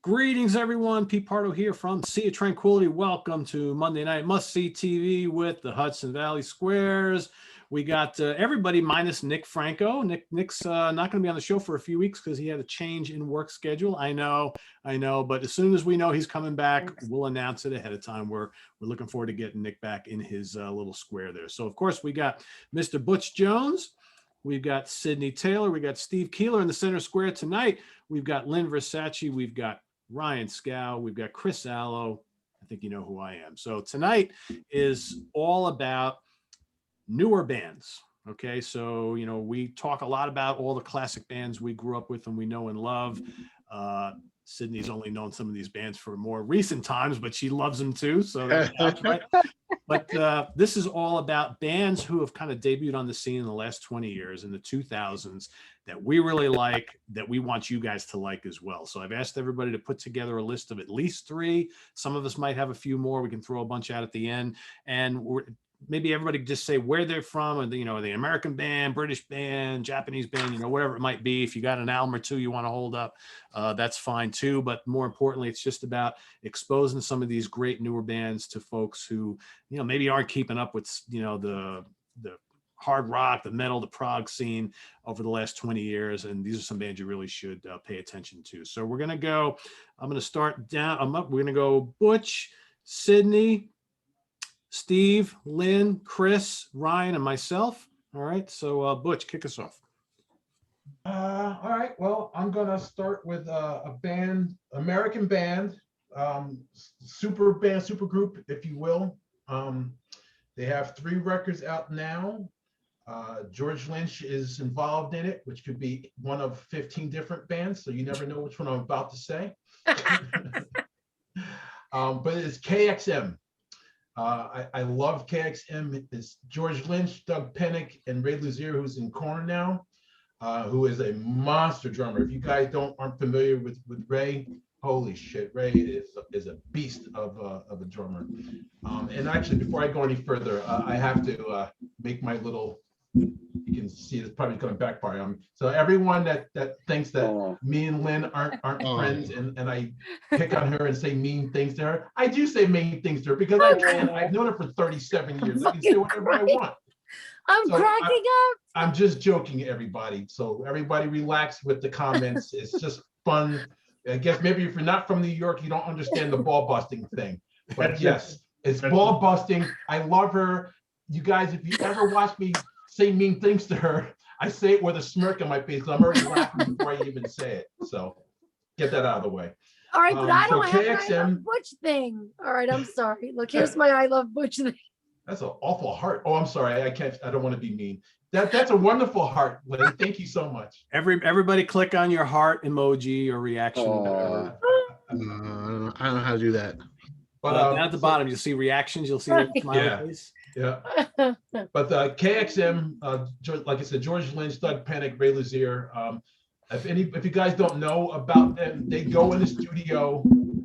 Greetings, everyone. Pete Pardo here from Sea of Tranquility. Welcome to Monday Night Must See TV with the Hudson Valley Squares. We got everybody minus Nick Franco. Nick's not going to be on the show for a few weeks because he had a change in work schedule. I know. But as soon as we know he's coming back, we'll announce it ahead of time. We're looking forward to getting Nick back in his little square there. So, of course, we got Mr. Butch Jones. We've got Sydney Taylor. We got Steve Keeler in the center square tonight. We've got Lynn Versace. We've got Ryan Scow. We've got Chris Allo. I think you know who I am. So tonight is all about newer bands. Okay, so we talk a lot about all the classic bands we grew up with and we know and love. Sydney's only known some of these bands for more recent times, but she loves them too. So that's right. But this is all about bands who have kind of debuted on the scene in the last 20 years in the 2000s that we really like, that we want you guys to like as well. So I've asked everybody to put together a list of at least 3. Some of us might have a few more. We can throw a bunch out at the end. And maybe everybody just say where they're from, and the American band, British band, Japanese band, whatever it might be. If you got an album or 2 you want to hold up, that's fine too. But more importantly, it's just about exposing some of these great newer bands to folks who maybe aren't keeping up with the hard rock, the metal, the prog scene over the last 20 years. And these are some bands you really should pay attention to. So I'm going to start down. We're going to go Butch, Sydney, Steve, Lynn, Chris, Ryan, and myself. All right. So Butch, kick us off. All right. Well, I'm going to start with a band, American band, super group, if you will. They have 3 records out now. George Lynch is involved in it, which could be one of 15 different bands. So you never know which one I'm about to say. But it's KXM. I love KXM. It's George Lynch, Doug Pennick, and Ray Luzier, who's in Korn now, who is a monster drummer. If you guys aren't familiar with Ray, holy shit, Ray is a beast of a drummer. And actually, before I go any further, I have to make my little. You can see it's probably going to backfire on me. So everyone that thinks that me and Lynn aren't friends, and I pick on her and say mean things to her, I do say mean things to her because I can. I've known her for 37 years. I can say whatever I want. I'm cracking up. I'm just joking, everybody. So everybody relax with the comments. It's just fun. I guess maybe if you're not from New York, you don't understand the ball busting thing. But yes, it's ball busting. I love her. You guys, if you ever watch me say mean things to her, I say it with a smirk on my face. I'm already laughing before I even say it. So get that out of the way. All right, but I don't have KXM, an I love Butch thing. All right, I'm sorry. Look, here's my I love Butch thing. That's an awful heart. Oh, I'm sorry. I don't want to be mean. That's a wonderful heart, Lynn. Thank you so much. Everybody click on your heart emoji or reaction. I don't know how to do that. But down at the bottom, you'll see reactions. You'll see the smiley face. Yeah. But the KXM, like I said, George Lynch, Doug Pennick, Ray Luzier. If you guys don't know about them, they go in the studio,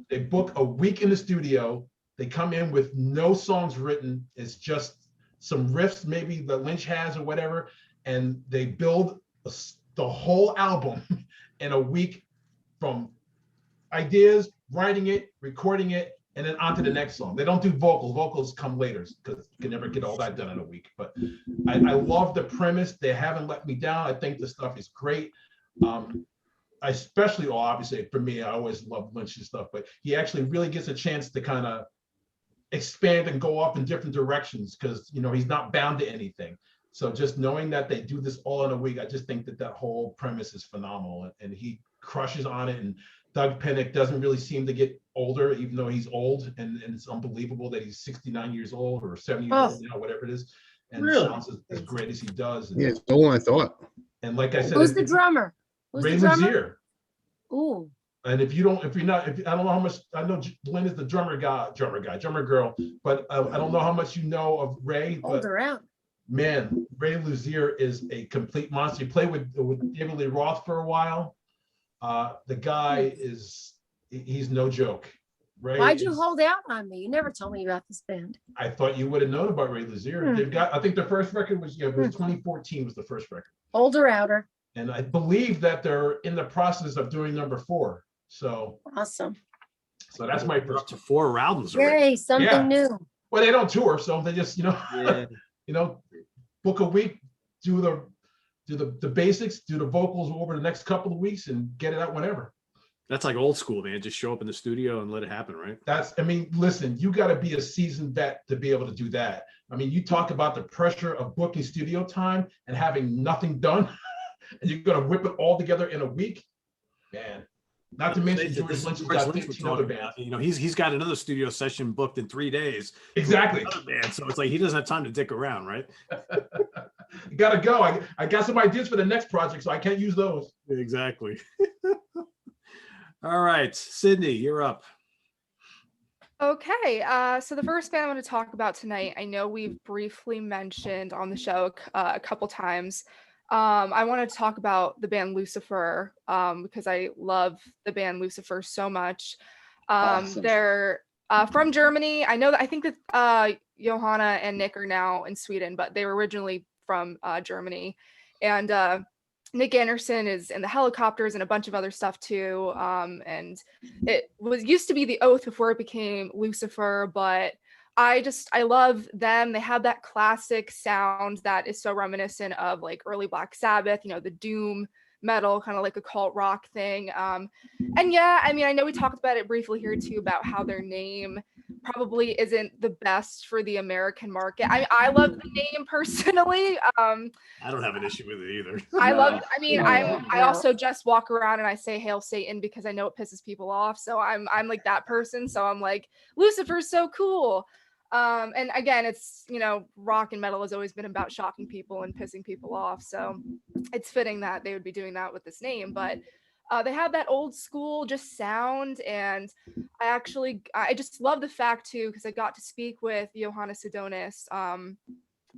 they book a week in the studio, they come in with no songs written. It's just some riffs maybe that Lynch has or whatever, and they build the whole album in a week from ideas, writing it, recording it, and then on to the next song. They don't do vocals. Vocals come later because you can never get all that done in a week. But I love the premise. They haven't let me down. I think the stuff is great. Especially, obviously, for me, I always love Lynch's stuff, but he actually really gets a chance to kind of expand and go off in different directions because, he's not bound to anything. So just knowing that they do this all in a week, I just think that whole premise is phenomenal. And he crushes on it. And Doug Pennick doesn't really seem to get older, even though he's old, and it's unbelievable that he's 69 years old or 70 years old now, whatever it is, and really? Sounds as great as he does. Yeah, it's the one I thought. And like I said, who's the drummer? Ray Luzier. Ooh. And if I don't know how much, I know Lynn is the drummer girl, but I don't know how much you know of Ray. Hold her out. Man, Ray Luzier is a complete monster. He played with David Lee Roth for a while. The guy he's no joke. Why'd you hold out on me? You never told me about this band. I thought you would have known about Ray Luzier. They've got, I think their first record was 2014 was the first record. Older outer. And I believe that they're in the process of doing number 4. So Awesome. that's my We're up first. to 4 albums already. Yay, something Yeah. new. Well, they don't tour, so they just Yeah. book a week, do the basics, do the vocals over the next couple of weeks, and get it out whenever. That's like old school, man. Just show up in the studio and let it happen, right? Listen, you got to be a seasoned vet to be able to do that. I mean, you talk about the pressure of booking studio time and having nothing done, and you're going to whip it all together in a week, man. Not to mention George Lynch has got 15 other bands. He's got another studio session booked in 3 days. Exactly. Another band, so it's like he doesn't have time to dick around, right? You gotta go. I got some ideas for the next project, so I can't use those. Exactly. All right, Sydney, you're up. Okay, so the first band I want to talk about tonight, I know we've briefly mentioned on the show a couple times. I want to talk about the band Lucifer because I love the band Lucifer so much. Awesome. They're from Germany. I think that Johanna and Nick are now in Sweden, but they were originally from Germany. And Nick Anderson is in the Helicopters and a bunch of other stuff too. And it used to be the Oath before it became Lucifer, but I love them. They have that classic sound that is so reminiscent of like early Black Sabbath, the doom metal, kind of like a cult rock thing. And yeah, I mean, I know we talked about it briefly here too, about how their name probably isn't the best for the American market. I love the name personally. I don't have an issue with it either. I also just walk around and I say Hail Satan because I know it pisses people off. So I'm like that person. So I'm like, Lucifer's so cool. And again, it's, rock and metal has always been about shocking people and pissing people off. So it's fitting that they would be doing that with this name, but they have that old school just sound. And I just love the fact too, because I got to speak with Johanna Sidonis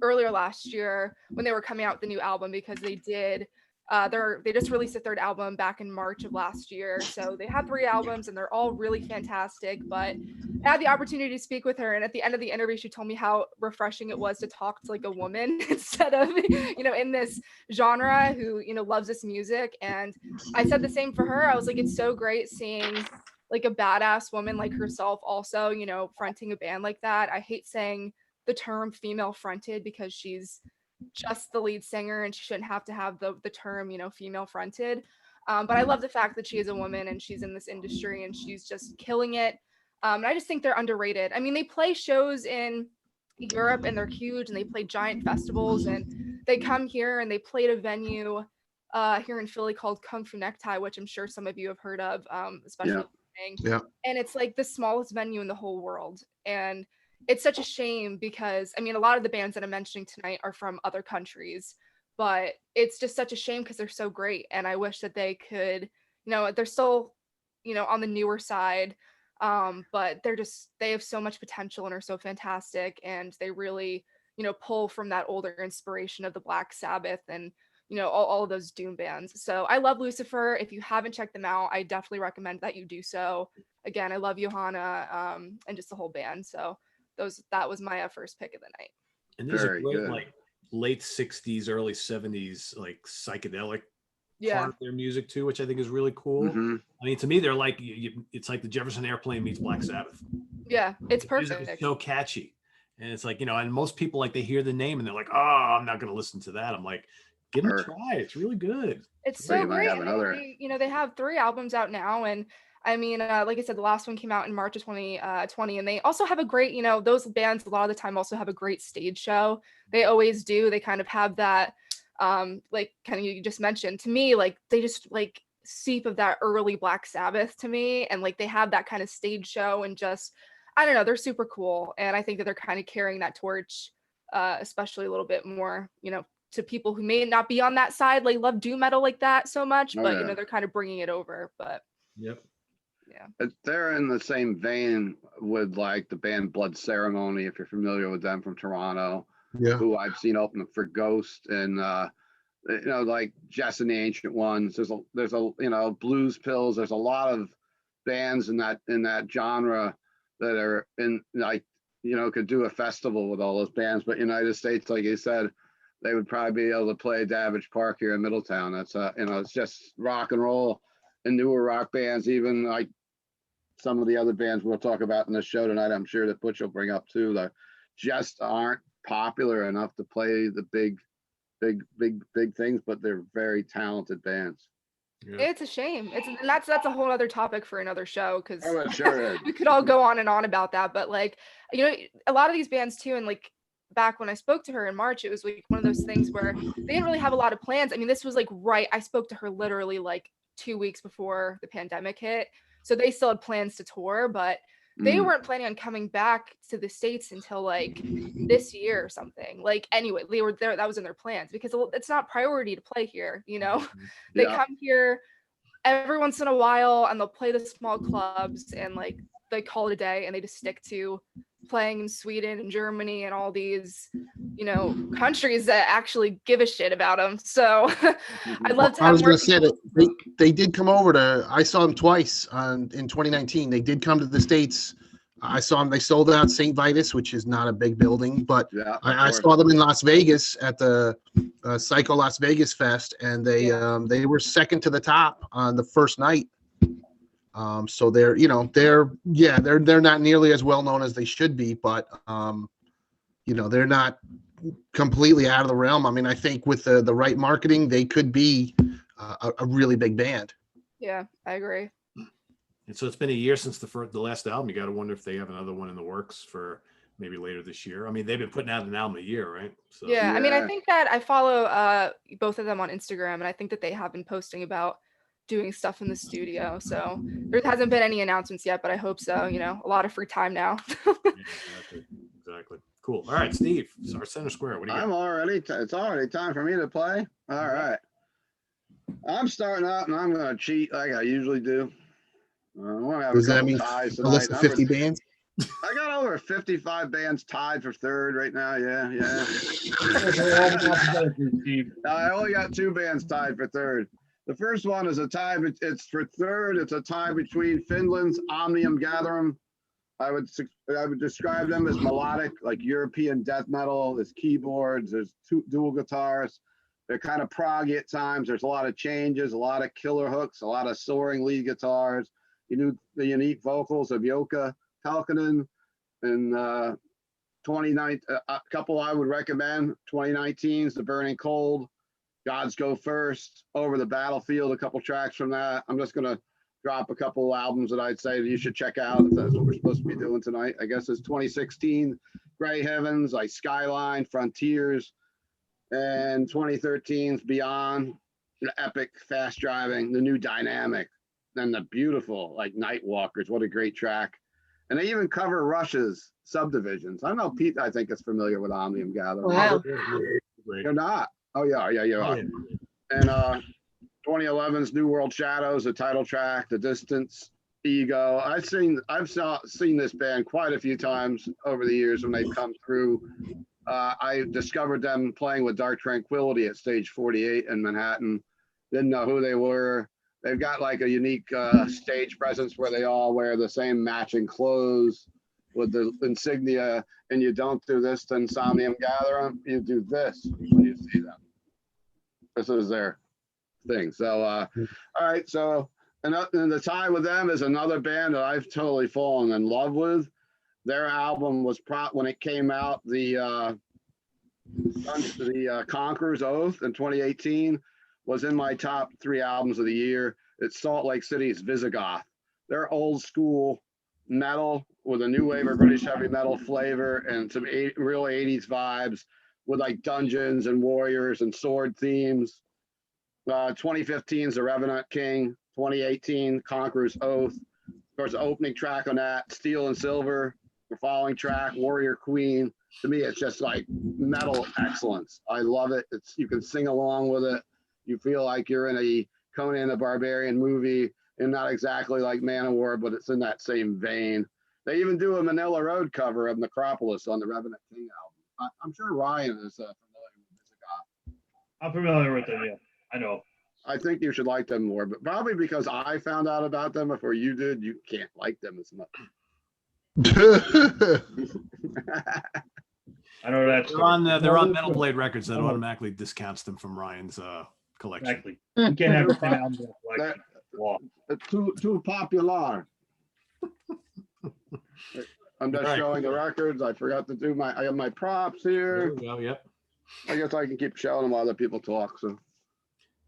earlier last year when they were coming out with the new album, because they did they just released a 3rd album back in March of last year. So they had 3 albums and they're all really fantastic, but I had the opportunity to speak with her, and at the end of the interview she told me how refreshing it was to talk to like a woman instead of in this genre who loves this music. And I said the same for her. I was like, it's so great seeing like a badass woman like herself also fronting a band like that. I hate saying the term female fronted because she's just the lead singer and she shouldn't have to have the term female fronted, but I love the fact that she is a woman and she's in this industry and she's just killing it. And I just think they're underrated. I mean, they play shows in Europe and they're huge and they play giant festivals, and they come here and they played a venue here in Philly called Kung Fu Necktie, which I'm sure some of you have heard of, especially Yeah. And it's like the smallest venue in the whole world. And it's such a shame because, I mean, a lot of the bands that I'm mentioning tonight are from other countries, but it's just such a shame because they're so great. And I wish that they could, they're still, on the newer side, but they have so much potential and are so fantastic. And they really, pull from that older inspiration of the Black Sabbath and, all of those doom bands. So I love Lucifer. If you haven't checked them out, I definitely recommend that you do so. Again, I love Johanna and just the whole band. So that was my first pick of the night. And there's a Very great good. like late 60s, early 70s like psychedelic Yeah. part of their music too, which I think is really cool. Mhm. I mean, to me, they're like it's like the Jefferson Airplane meets Black Sabbath. Yeah, it's The music perfect. is so catchy, and it's like and most people like they hear the name and they're like, oh, I'm not going to listen to that. I'm like, give it a Sure. try. It's really good. It's So you so might great. have And another- they have 3 albums out now, and I mean, like I said, the last one came out in March of 2020, and they also have a great, those bands a lot of the time also have a great stage show. They always do. They kind of have that, like kind of you just mentioned to me, like they just like seep of that early Black Sabbath to me, and like they have that kind of stage show, and just I don't know, they're super cool, and I think that they're kind of carrying that torch, especially a little bit more, to people who may not be on that side, like love doom metal like that so much, Oh, but yeah. they're kind of bringing it over. But Yep. They're in the same vein with like the band Blood Ceremony, if you're familiar with them from Toronto, Yeah. who I've seen open for Ghost and like Jess and the Ancient Ones. There's a Blues Pills. There's a lot of bands in that genre that are in like could do a festival with all those bands. But United States, like you said, they would probably be able to play Davidge Park here in Middletown. That's it's just rock and roll. and newer rock bands, even like some of the other bands we'll talk about in the show tonight, I'm sure that Butch will bring up too, that just aren't popular enough to play the big things, but they're very talented bands. Yeah. It's a shame. And that's a whole other topic for another show, because Oh, it sure is. we could all go on and on about that. But like, you know, a lot of these bands too, and like back when I spoke to her in March, it was like one of those things where they didn't really have a lot of plans. I mean, this was like I spoke to her literally like 2 weeks before the pandemic hit. So they still had plans to tour, but they weren't planning on coming back to the States until like this year or something. Like, anyway, they were there. That was in their plans, because it's not priority to play here. You know, they come here every once in a while and they'll play the small clubs and like they call it a day, and they just stick to playing in Sweden and Germany and all these, you know, countries that actually give a shit about them. So I'd love to have I was more going to say people- that they did come over to, I saw them twice in 2019. They did come to the States. I saw them, they sold out St. Vitus, which is not a big building, but Yeah, I saw them in Las Vegas at the Psycho Las Vegas Fest, and they were second to the top on the first night. So they're not nearly as well known as they should be, but they're not completely out of the realm. I mean, I think with the right marketing, they could be a really big band. Yeah, I agree. And so it's been a year since the last album. You got to wonder if they have another one in the works for maybe later this year. I mean, they've been putting out an album a year, right? So Yeah, I mean, I think that I follow both of them on Instagram, and I think that they have been posting about doing stuff in the studio. So there hasn't been any announcements yet, but I hope so. You know, a lot of free time now. Exactly. Cool. All right, Steve, it's our center square. What do you got? It's already time for me to play. All right. I'm starting out, and I'm going to cheat like I usually do. Does that mean a list of 50 bands? I got over 55 bands tied for third right now. Yeah. I only got 2 bands tied for third. The first one is a tie. It's for third. It's a tie between Finland's Omnium Gatherum. I would describe them as melodic, like European death metal. There's keyboards. There's 2 dual guitars. They're kind of proggy at times. There's a lot of changes, a lot of killer hooks, a lot of soaring lead guitars. The unique vocals of Jukka Pelkonen, and 29. A couple I would recommend: 2019's The Burning Cold, Gods Go First, Over the Battlefield. A couple tracks from that. I'm just gonna drop a couple albums that I'd say that you should check out. If that's what we're supposed to be doing tonight. I guess it's 2016, Gray Heavens, like Skyline, Frontiers, and 2013's Beyond, the epic Fast Driving, The New Dynamic, and the beautiful like Nightwalkers. What a great track. And they even cover Rush's Subdivisions. I know Pete, I think, is familiar with Omnium Gatherum. Wow. You're not? Oh, yeah, you are. And 2011's New World Shadows, the title track, The Distance, Ego. I've seen this band quite a few times over the years when they've come through. I discovered them playing with Dark Tranquility at Stage 48 in Manhattan. Didn't know who they were. They've got like a unique stage presence where they all wear the same matching clothes with the insignia, and you don't do this to Omnium Gatherum, you do this when you see them. This is their thing. So, all right. So, and the tie with them is another band that I've totally fallen in love with. Their album was when it came out, the Conqueror's Oath in 2018 was in my top 3 albums of the year. It's Salt Lake City's Visigoth. They're old school metal with a new wave of British heavy metal flavor and some real 80s vibes with like dungeons and warriors and sword themes. 2015's The Revenant King. 2018 Conqueror's Oath. Of course, the opening track on that, Steel and Silver. The following track, Warrior Queen. To me, it's just like metal excellence. I love it. You can sing along with it. You feel like you're in a Conan the Barbarian movie, and not exactly like Manowar, but it's in that same vein. They even do a Manila Road cover of Necropolis on the Revenant King album. I'm sure Ryan is familiar with Visigoth. I'm familiar with them, yeah. I know. I think you should like them more, but probably because I found out about them before you did, you can't like them as much. I know that. They're on Metal Blade Records. That automatically discounts them from Ryan's collection. Exactly. You can't have the same album. Wow. too popular. I'm just Right. showing the records. I forgot to do I have my props There here. we go. Yep. I guess I can keep showing them while other people talk.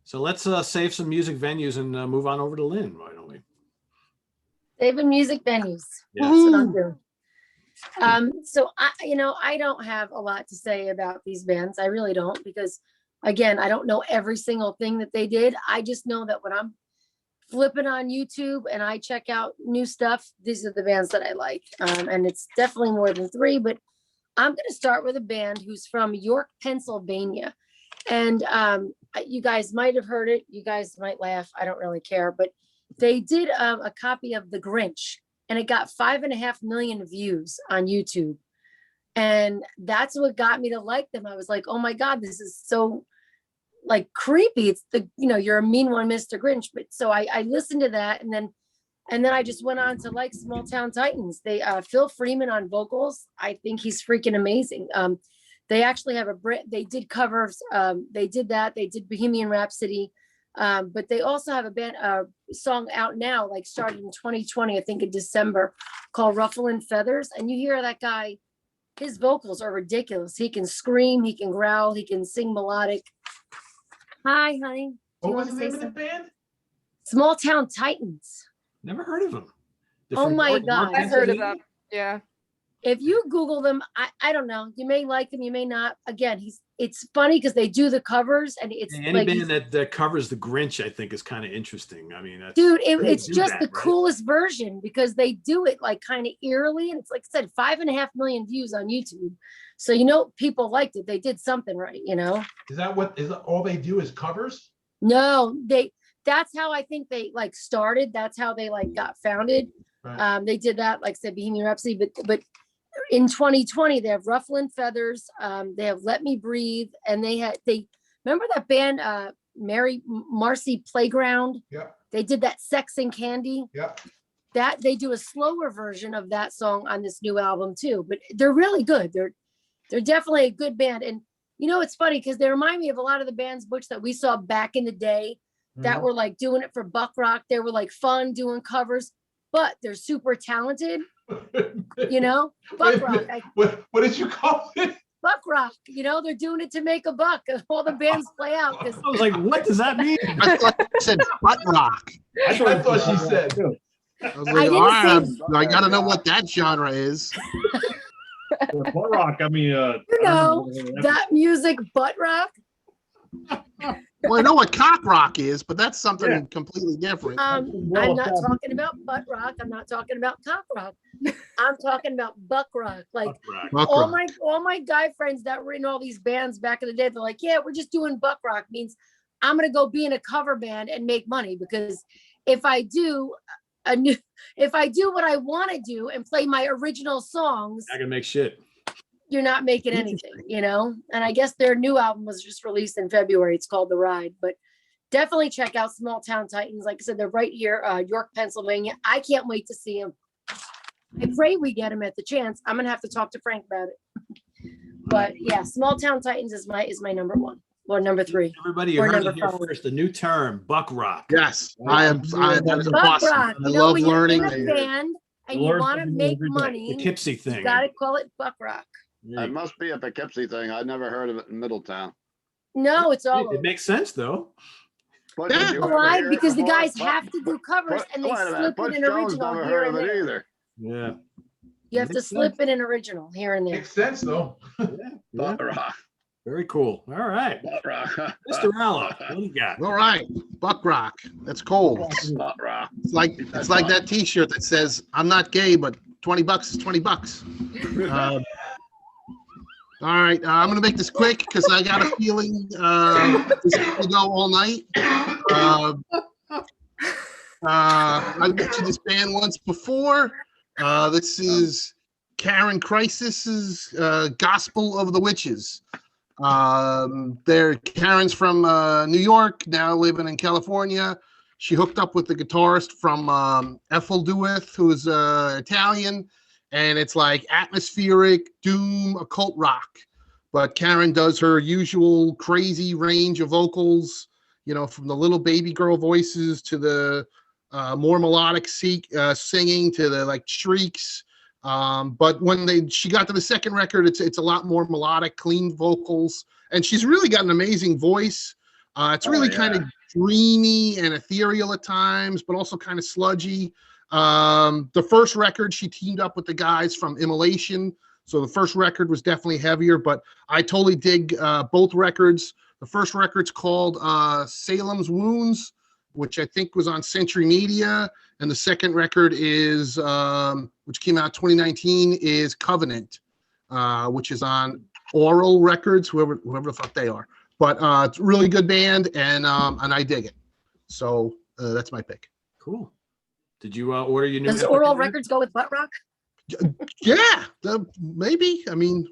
So let's save some music venues and move on over to Lynn. Why don't we? Saving music venues. Yeah. That's what I'm doing. So I don't have a lot to say about these bands. I really don't, because again, I don't know every single thing that they did. I just know that when I'm flipping on YouTube and I check out new stuff, these are the bands that I like. And it's definitely more than three, but I'm going to start with a band who's from York, Pennsylvania. And you guys might have heard it. You guys might laugh. I don't really care, but they did a copy of The Grinch, and it got 5.5 million views on YouTube. And that's what got me to like them. I was like, oh my God, this is so like creepy. It's you're a mean one, Mr. Grinch. But so I listened to that, and then I just went on to like Small Town Titans. They Phil Freeman on vocals. I think he's freaking amazing. They actually have they did covers. They did that. They did Bohemian Rhapsody. But they also have a song out now, like started in 2020, I think in December, called Rufflin' Feathers. And you hear that guy, his vocals are ridiculous. He can scream, he can growl, he can sing melodic. Hi, honey. What was the name of the band? Small Town Titans. Never heard of them. Oh my God. I've heard of them. Yeah. If you Google them, I don't know. You may like him, you may not. Again, it's funny because they do the covers, and it's Any like band that covers the Grinch, I think, is kind of interesting. I mean, dude, they it's do just that, the right? coolest version because they do it like kind of eerily, and it's like I said, 5.5 million views on YouTube. So people liked it. They did something right, Is that all they do is covers? No, that's how I think they like started. That's how they like got founded. Right. They did that, like I said, Bohemian Rhapsody, but in 2020 they have Rufflin' Feathers, they have Let Me Breathe, and they remember that band Marcy Playground? Yep. They did that Sex and Candy. Yep. That they do a slower version of that song on this new album too, but they're really good. They're definitely a good band. And it's funny because they remind me of a lot of the bands, Butch, that we saw back in the day that were like doing it for buck rock. They were like fun doing covers, but they're super talented. Buck rock. What did you call it? Buck rock. They're doing it to make a buck. All the bands play out. I was like, what does that mean? I thought you said butt rock. I thought she said. I was I like, didn't all right, say- I got to know what that genre is. Butt rock. I mean, That music, butt rock. Well, I know what cock rock is, but that's something completely different. I'm not talking about butt rock. I'm not talking about cock rock. I'm talking about buck rock. Like Buck all rock. my guy friends that were in all these bands back in the day, they're like, yeah, we're just doing buck rock. Means I'm gonna go be in a cover band and make money, because if I do what I want to do and play my original songs, I can make shit. you're not making anything, And I guess their new album was just released in February. It's called The Ride, but definitely check out Small Town Titans. Like I said, they're right here, York, Pennsylvania. I can't wait to see them. I pray we get them at the chance. I'm gonna have to talk to Frank about it. But yeah, Small Town Titans is my number one or number three. Everybody, you Or heard it number here five. first. The new term, buck rock. Yes, that is Buck awesome. rock. I love When you're learning. in a band and you Learn want to something make every day. The money, Poughkeepsie you thing. gotta call it buck rock. It must be a Poughkeepsie thing. I'd never heard of it in Middletown. No, it's all It over. makes sense though. But Yeah. did you ever Why? hear it Because the before? guys have to do covers and they Wait a minute, slip Butch in an Jones original never here heard and of it there. either. Yeah. You have to Makes slip sense. in an original here and there. Makes sense though. Yeah. Butt rock. Very cool. All right. Butt rock. Mr. Rallo, what do you got? All right, buck rock. That's cool. Butt rock. It's like that T-shirt that says "I'm not gay, but $20 is $20." All right, I'm gonna make this quick because I got a feeling this is gonna go all night. I've mentioned this band once before. This is Karen Crisis's Gospel of the Witches. Karen's from New York, now living in California. She hooked up with the guitarist from Effeldueth, who's Italian, and it's like atmospheric doom occult rock. But Karen does her usual crazy range of vocals. from the little baby girl voices to the more melodic singing to the like shrieks. But when she got to the second record, it's a lot more melodic, clean vocals, and she's really got an amazing voice. It's really kind of dreamy and ethereal at times, but also kind of sludgy. The first record, she teamed up with the guys from Immolation. So the first record was definitely heavier, but I totally dig both records. The first record's called Salem's Wounds, which I think was on Century Media. And the second record is, which came out 2019, is Covenant, which is on Oral Records, whoever the fuck they are. But it's a really good band, and I dig it. So that's my pick. Cool. Did you order your new? Does Oral Records go with butt rock? Yeah, maybe. I mean,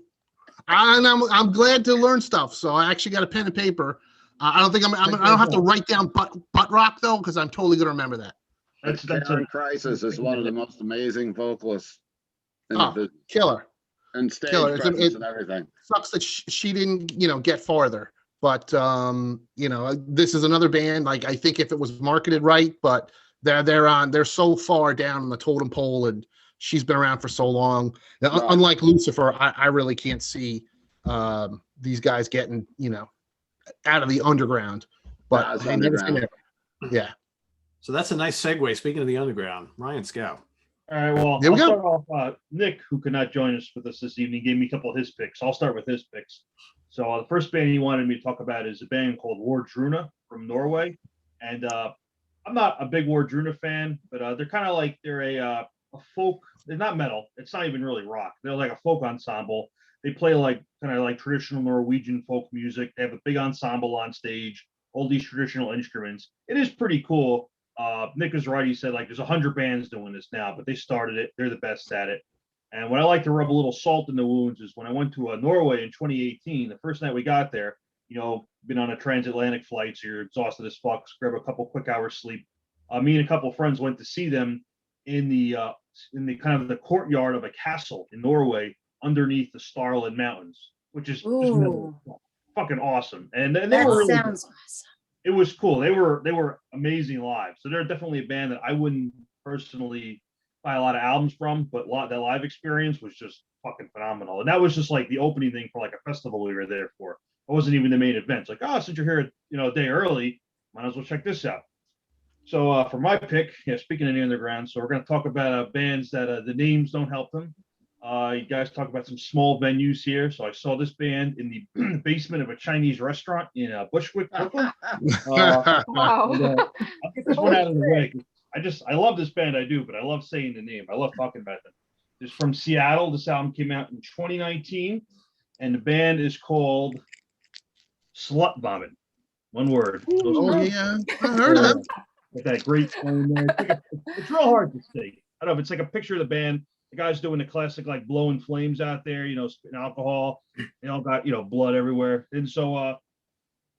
I'm glad to learn stuff. So I actually got a pen and paper. I don't think I don't have to write down butt rock though, because I'm totally gonna remember that. That's Karen Crisis is one of the most amazing vocalists in the business. Killer. And stage Killer. presence and everything. Sucks that she didn't, get farther. But this is another band. Like, I think if it was marketed right, but they're so far down on the totem pole, and she's been around for so long. Now, Right. Unlike Lucifer, I really can't see these guys getting, out of the underground. But Yeah, it's hey, never say underground. never. Yeah. So that's a nice segue. Speaking of the underground, Ryan Scout. All right, well, There we I'll go. start off. Nick, who could not join us with us this evening, gave me a couple of his picks. I'll start with his picks. So the first band he wanted me to talk about is a band called Wardrunner from Norway. And I'm not a big Wardrunner fan, but they're kind of like, they're a folk, they're not metal. It's not even really rock. They're like a folk ensemble. They play like kind of like traditional Norwegian folk music. They have a big ensemble on stage, all these traditional instruments. It is pretty cool. Nick is right. He said like there's 100 bands doing this now, but they started it. They're the best at it. And what I like to rub a little salt in the wounds is when I went to Norway in 2018, the first night we got there, been on a transatlantic flight, so you're exhausted as fuck, grab a couple quick hours sleep. Me and a couple of friends went to see them in the kind of the courtyard of a castle in Norway underneath the Starland Mountains, which is just Ooh, fucking awesome. And they that were really good. sounds awesome. It was cool. They were amazing live. So they're definitely a band that I wouldn't personally buy a lot of albums from, but that live experience was just fucking phenomenal. And that was just like the opening thing for like a festival we were there for. It wasn't even the main event. It's like, oh, since you're here, a day early, might as well check this out. So for my pick, speaking of the underground, so we're going to talk about bands that the names don't help them. You guys talk about some small venues here. So I saw this band in the basement of a Chinese restaurant in Bushwick, Brooklyn. Wow. I'll get this one out of the way. I love this band, I do, but I love saying the name. I love talking about them. It's from Seattle. This album came out in 2019, and the band is called Slut Vomit. One word. Oh, yeah. I heard of them. With that great tone there. It's real hard to say. I don't know. It's like a picture of the band. The guy's doing the classic, like blowing flames out there, spitting alcohol. They all got, blood everywhere. And so, I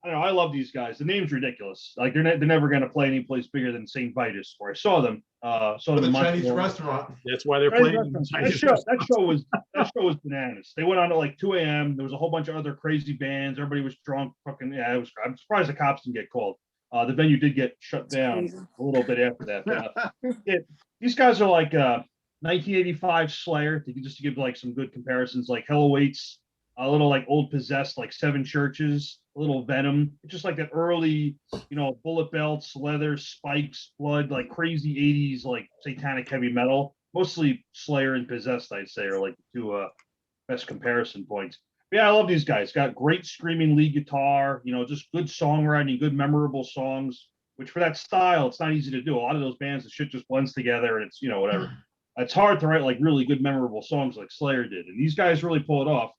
don't know. I love these guys. The name's ridiculous. Like they're never going to play any place bigger than St. Vitus, where I saw them. Saw them The in Chinese Montreal. restaurant. That's why they're Chinese playing. restaurant. That show was bananas. They went on at like 2 a.m. There was a whole bunch of other crazy bands. Everybody was drunk. Fucking yeah, it was. I'm surprised the cops didn't get called. The venue did get shut down a little bit after that. These guys are like 1985 Slayer. Just to give like some good comparisons, like Hell Awaits, a little like Old Possessed, like Seven Churches, a little Venom. It's just like that early, bullet belts, leather, spikes, blood, like crazy 80s, like satanic heavy metal. Mostly Slayer and Possessed, I'd say, are like the two best comparison points. But yeah, I love these guys. Got great screaming lead guitar, just good songwriting, good memorable songs, which for that style, it's not easy to do. A lot of those bands, the shit just blends together and it's, whatever. It's hard to write like really good memorable songs like Slayer did. And these guys really pull it off.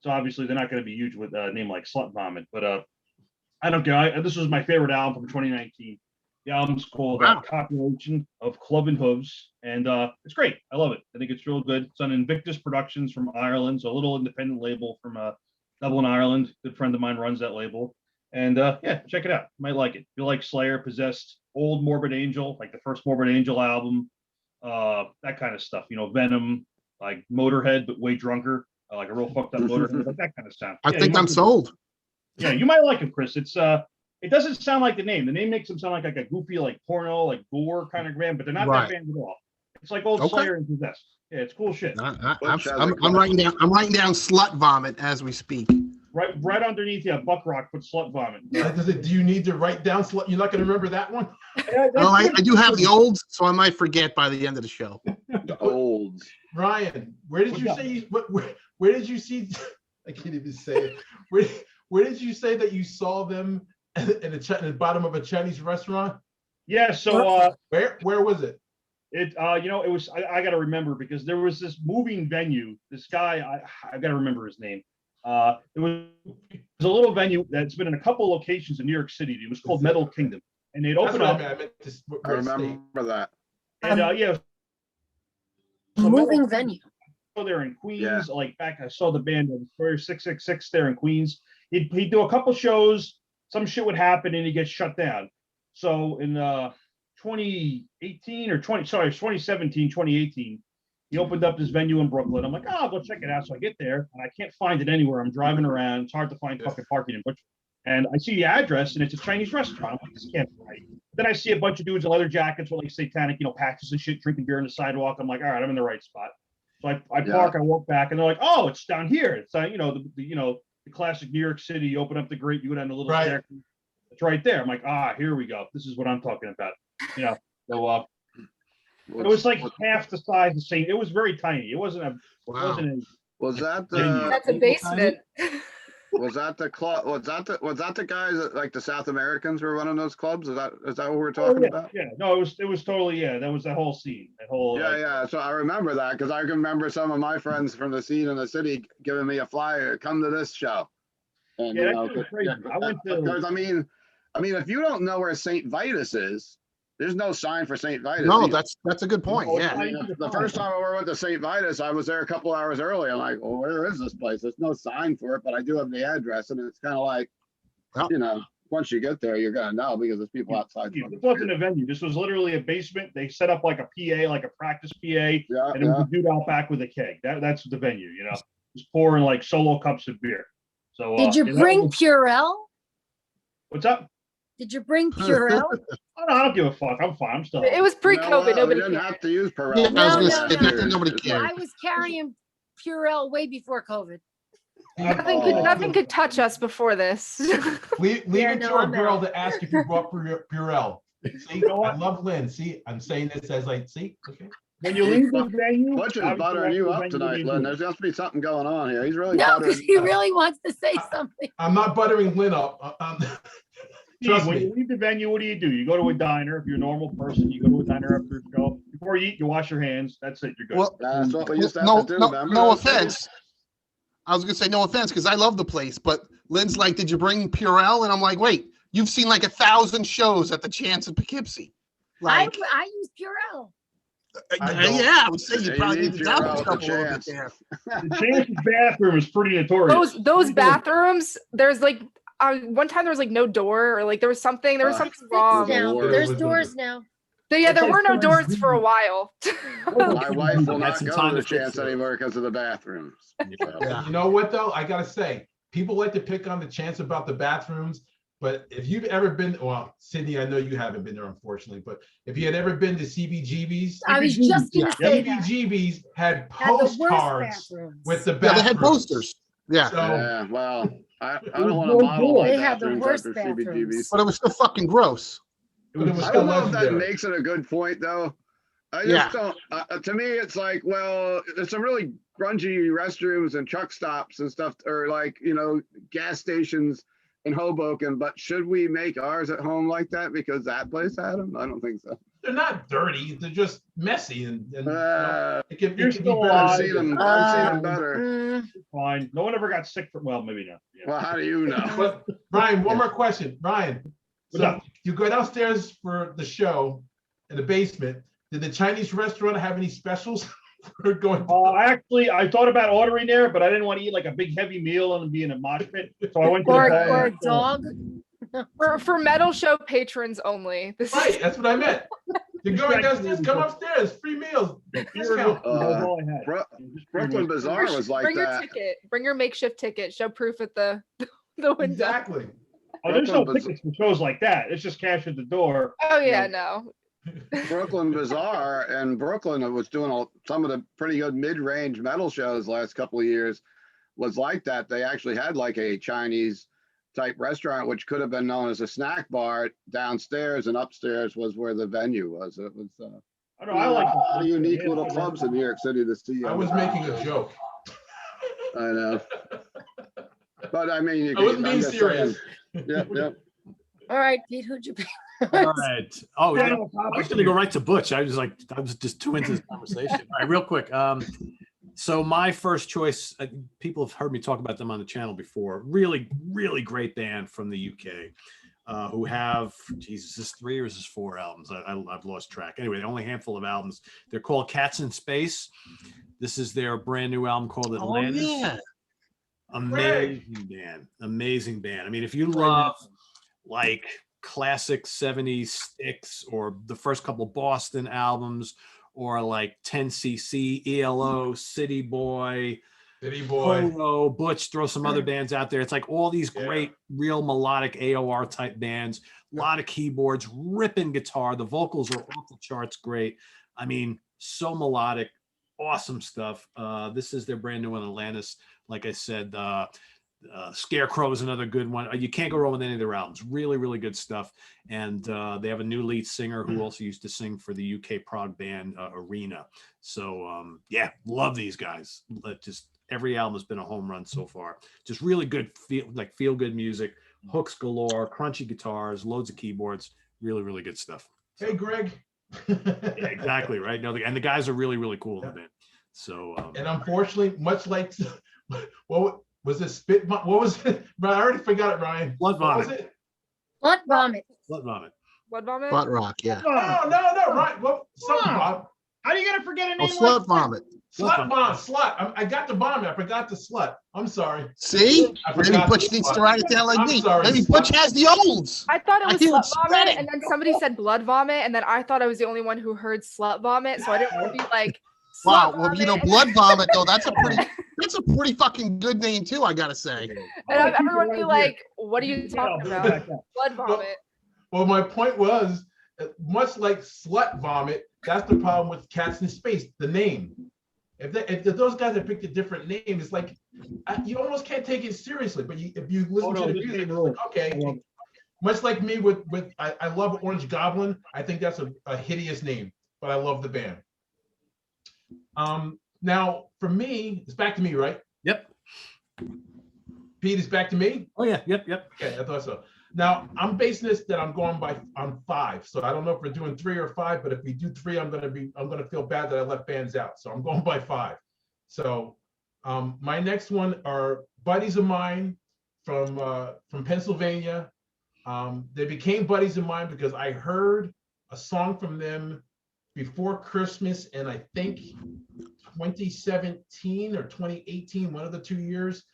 So obviously they're not going to be huge with a name like Slut Vomit, but I don't care. This was my favorite album from 2019. The album's called Copulation of Cloven Hooves, and it's great. I love it. I think it's real good. It's on Invictus Productions from Ireland, so a little independent label from Dublin, Ireland. Good friend of mine runs that label, and check it out. You might like it. If you like Slayer, Possessed, old Morbid Angel, like the first Morbid Angel album, that kind of stuff. Venom, like Motorhead, but way drunker, like a real fucked up Motorhead, like that kind of sound. I think I'm sold. Yeah, you might like it, Chris. It's it doesn't sound like the name. The name makes them sound like a goofy, like porno, like gore kind of band, but they're not Right. that band at all. It's like old Okay. Slayer and Possessed. Yeah, it's cool shit. I'm writing down slut vomit as we speak. Right underneath you, Buck Rock put Slut Vomit. Do you need to write down? You're not going to remember that one? Well, I do have the olds, so I might forget by the end of the show. The olds. Ryan, where did you say? Where did you see? I can't even say it. Where did you say that you saw them in the bottom of a Chinese restaurant? Yeah. So where was it? it was I got to remember because there was this moving venue. This guy I got to remember his name. It was a little venue that's been in a couple locations in New York City. It was called Metal Kingdom, and they'd open up. I remember that. And So moving venue. There in Queens, like back, I saw the band Square 666 there in Queens. He'd do a couple shows, some shit would happen, and he gets shut down. So in 2017, 2018, he opened up this venue in Brooklyn. I'm like, oh, I'll go check it out. So I get there, and I can't find it anywhere. I'm driving around. It's hard to find fucking parking in Butcher. And I see the address, and it's a Chinese restaurant. I'm like, this can't be right. Then I see a bunch of dudes in leather jackets with like satanic, patches and shit, drinking beer on the sidewalk. I'm like, all right, I'm in the right spot. So I park, I walk back, and they're like, oh, it's down here. It's the classic New York City. You open up the grate, you go down the little staircase. It's right there. I'm like, here we go. This is what I'm talking about. So it was like half the size, the same. It was very tiny. It wasn't a. Wow. Was that That's a basement. Was that the club? Was that the guys that, like, the South Americans were running those clubs? Is that what we're talking about? Yeah, no, it was totally, that was the whole scene. That whole So I remember that because I remember some of my friends from the scene in the city giving me a flyer, come to this show. And that was crazy. I went to, because I mean, if you don't know where St. Vitus is, there's no sign for St. Vitus. No, either. that's a good point. Yeah. I mean, the first time I ever went to St. Vitus, I was there a couple hours early. I'm like, well, where is this place? There's no sign for it, but I do have the address, and it's kind of like, once you get there, you're gonna know because there's people outside. This wasn't a venue. This was literally a basement. They set up like a PA, like a practice PA, and it was a dude out back with a keg. That's the venue, just pouring like solo cups of beer. So did you bring Purell? What's up? Did you bring Purell? I don't give a fuck. I'm fine. I'm still. It was pre-COVID. Nobody didn't cared. have to use Purell. Nobody cared. I was carrying Purell way before COVID. Nothing could touch us before this. Leave it to a girl to ask if you brought Purell. See, I love Lynn. See, I'm saying this as see. Okay. When you leave the venue, Butch is buttering you up tonight, Lynn. There's got to be something going on here. He's really because he really wants to say something. I'm not buttering Lynn up. Steve, when you leave the venue, what do? You go to a diner. If you're a normal person, you go to a diner after a show. Before you eat, you wash your hands. That's it. You're good. Well, that's what we used to have to do. No offense. I was gonna say no offense because I love the place, but Lynn's like, "Did you bring Purell?" And I'm like, "Wait, you've seen like 1,000 shows at the Chance in Poughkeepsie." Like, I use Purell. I would say you probably need to double a couple of it there. The Chance's bathroom is pretty notorious. Those bathrooms, there's like. One time there was like no door or like there was something wrong. There's doors now. There were no doors for a while. My wife will not go to the Chance anymore because of the bathrooms. You know what though? I gotta say, people like to pick on the Chance about the bathrooms, but if you've ever been, Sydney, I know you haven't been there, unfortunately, but if you had ever been to CBGB's, I was just gonna say CBGB's had postcards with the bathrooms. They had posters. Yeah. So, well, I don't want to model they had the worst bathrooms. But it was still fucking gross. I don't know if that makes it a good point, though. I just don't. To me, it's like, well, there's some really grungy restrooms and truck stops and stuff, or like, gas stations in Hoboken. But should we make ours at home like that because that place had them? I don't think so. They're not dirty. They're just messy, and I've seen them better. Fine. No one ever got sick from. Well, maybe not. Yeah. Well, how do you know? But Brian, one more question. Brian, so you go downstairs for the show in the basement. Did the Chinese restaurant have any specials for going? Actually, I thought about ordering there, but I didn't want to eat like a big heavy meal and be in a mosh pit. So I went to or a dog. For metal show patrons only. Right, that's what I meant. You're going downstairs, come upstairs, free meals. Brooklyn Bazaar was like Bring that. Your ticket. Bring your makeshift ticket. Show proof at the window. Exactly. Oh, there's no Brooklyn tickets for shows like that. It's just cash at the door. Oh yeah, no. Brooklyn Bazaar and Brooklyn was doing some of the pretty good mid-range metal shows last couple of years. Was like that. They actually had like a Chinese type restaurant, which could have been known as a snack bar downstairs, and upstairs was where the venue was. It was I know. I like a lot of unique Yeah, little clubs in New York City to see. I was making a joke. I know. But I mean, I wasn't being serious. Yep, yep. All right, Pete, who'd you pick? All right. Oh, yeah. Final I was topic going to go here. right to Butch. I was just too into this conversation. All right, real quick. So my first choice, people have heard me talk about them on the channel before. Really, really great band from the UK who have, Jesus, is this 3 or is this 4 albums? I've lost track. Anyway, only a handful of albums. They're called Cats in Space. This is their brand new album called Atlantis. Oh, yeah. Amazing band. I mean, if you love like classic 70s sticks or the first couple Boston albums or like 10cc, ELO, City Boy, Polo, Butch, throw some other bands out there. It's like all these great, real melodic AOR type bands, a lot of keyboards, ripping guitar. The vocals are off the charts great. I mean, so melodic, awesome stuff. This is their brand new one, Atlantis. Like I said, Scarecrow is another good one. You can't go wrong with any of their albums. Really, really good stuff. And they have a new lead singer who also used to sing for the UK prog band Arena. So yeah, love these guys. Just every album has been a home run so far. Just really good, feel good music, hooks galore, crunchy guitars, loads of keyboards. Really, really good stuff. Hey, Greg. Yeah, exactly right. No, and the guys are really, really cool in the band. So and unfortunately, much like what was it? Spit? What was it? I already forgot it, Ryan. Blood Vomit. What was it? Blood Vomit. Blood Vomit. Blood Vomit? Butt rock, yeah. Oh, no, Ryan. Well, something, Bob. How do you gonna forget a Oh, name slut like vomit. Slut bomb, slut. I got the vomit. I forgot the slut. I'm sorry. See? I Maybe forgot Butch the needs to slut. write it down like I'm me. sorry, Maybe slut. Butch has the olds. I thought it I was hear slut it vomit, spreading. and then somebody said blood vomit, and then I thought I was the only one who heard slut vomit, so I didn't want to be like. Wow. slut Well, you know, vomit, and blood then- vomit though. That's a pretty fucking good name too. I gotta say. And everyone would be like, "What are you talking Yeah, about? Blood vomit." Well, my point was, much like slut vomit, that's the problem with Cats in Space, the name. If those guys have picked a different name, it's like you almost can't take it seriously. But if you listen to the this music, name it's like, rules. okay. Much like me with I love Orange Goblin. I think that's a hideous name, but I love the band. Now for me, it's back to me, right? Yep. Pete, is back to me. Oh yeah. Yep. Okay, I thought so. Now I'm basing this that I'm going on 5. So I don't know if we're doing 3 or 5, but if we do 3, I'm gonna feel bad that I left bands out. So I'm going by 5. So my next one are buddies of mine from Pennsylvania. They became buddies of mine because I heard a song from them before Christmas, and I think 2017 or 2018, one of the 2 years,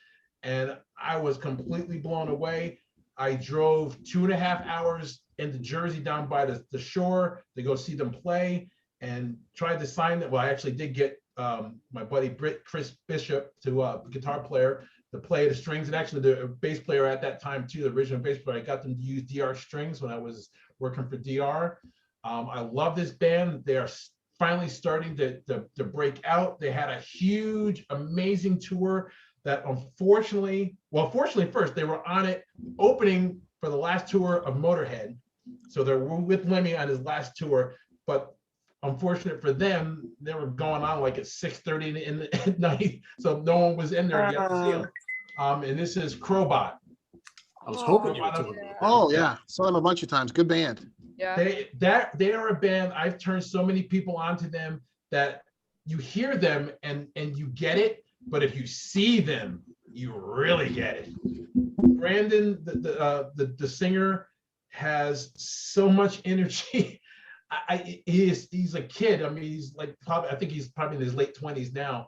and I was completely blown away. I drove 2.5 hours into Jersey down by the shore to go see them play and tried to sign that. Well, I actually did get my buddy Chris Bishop, to guitar player, to play the strings, and actually the bass player at that time too, the original bass player. I got them to use DR strings when I was working for DR. I love this band. They are finally starting to break out. They had a huge, amazing tour that fortunately first, they were on it opening for the last tour of Motorhead. So they were with Lemmy on his last tour, but unfortunate for them, they were going on like at 6:30 at night. So no one was in there yet to see them. And this is Crobot. I was hoping you were talking about that. Oh yeah, saw them a bunch of times. Good band. Yeah. They are a band. I've turned so many people onto them that you hear them and you get it, but if you see them, you really get it. Brandon, the singer, has so much energy. He's a kid. I mean, he's like I think he's probably in his late 20s now.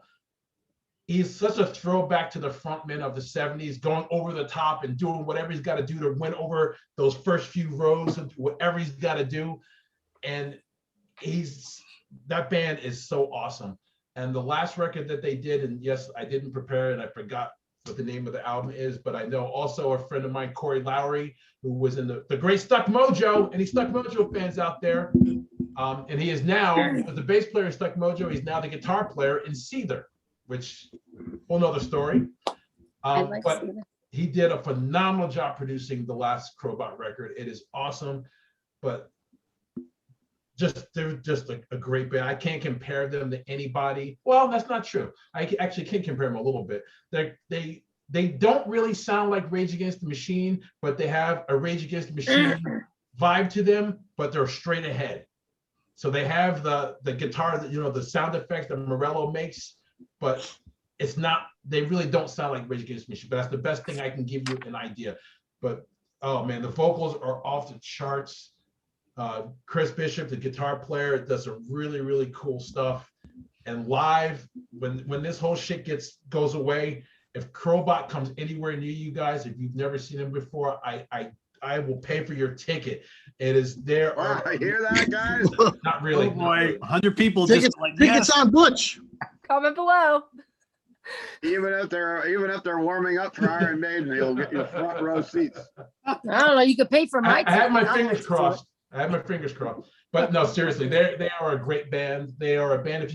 He's such a throwback to the frontman of the 70s, going over the top and doing whatever he's got to do to win over those first few rows of whatever he's got to do. And that band is so awesome. And the last record that they did, and yes, I didn't prepare and I forgot what the name of the album is, but I know also a friend of mine, Corey Lowry, who was in the great Stuck Mojo, any Stuck Mojo fans out there. And he is now, as the bass player in Stuck Mojo, he's now the guitar player in Seether, which whole nother story. like But Seether. he did a phenomenal job producing the last Crobot record. It is awesome, but they're just a great band. I can't compare them to anybody. Well, that's not true. I actually can compare them a little bit. They don't really sound like Rage Against the Machine, but they have a Rage Against the Machine vibe to them, but they're straight ahead. So they have the guitar, the sound effects that Morello makes, but it's not, they really don't sound like Rage Against the Machine, but that's the best thing I can give you an idea. But oh man, the vocals are off the charts. Chris Bishop, the guitar player, does some really, really cool stuff. And live, when this whole shit goes away, if Crobot comes anywhere near you guys, if you've never seen him before, I will pay for your ticket. It is there. I hear that, guys. Not really. Oh boy, 100 people Tickets, just like tickets on Butch. Comment below. Even if they're warming up for Iron Maiden, you'll get your front row seats. I don't know. You could pay for my. I have my ticket. I'll fingers have to do it. crossed. I have my fingers crossed. But no, seriously, they are a great band. They are a band.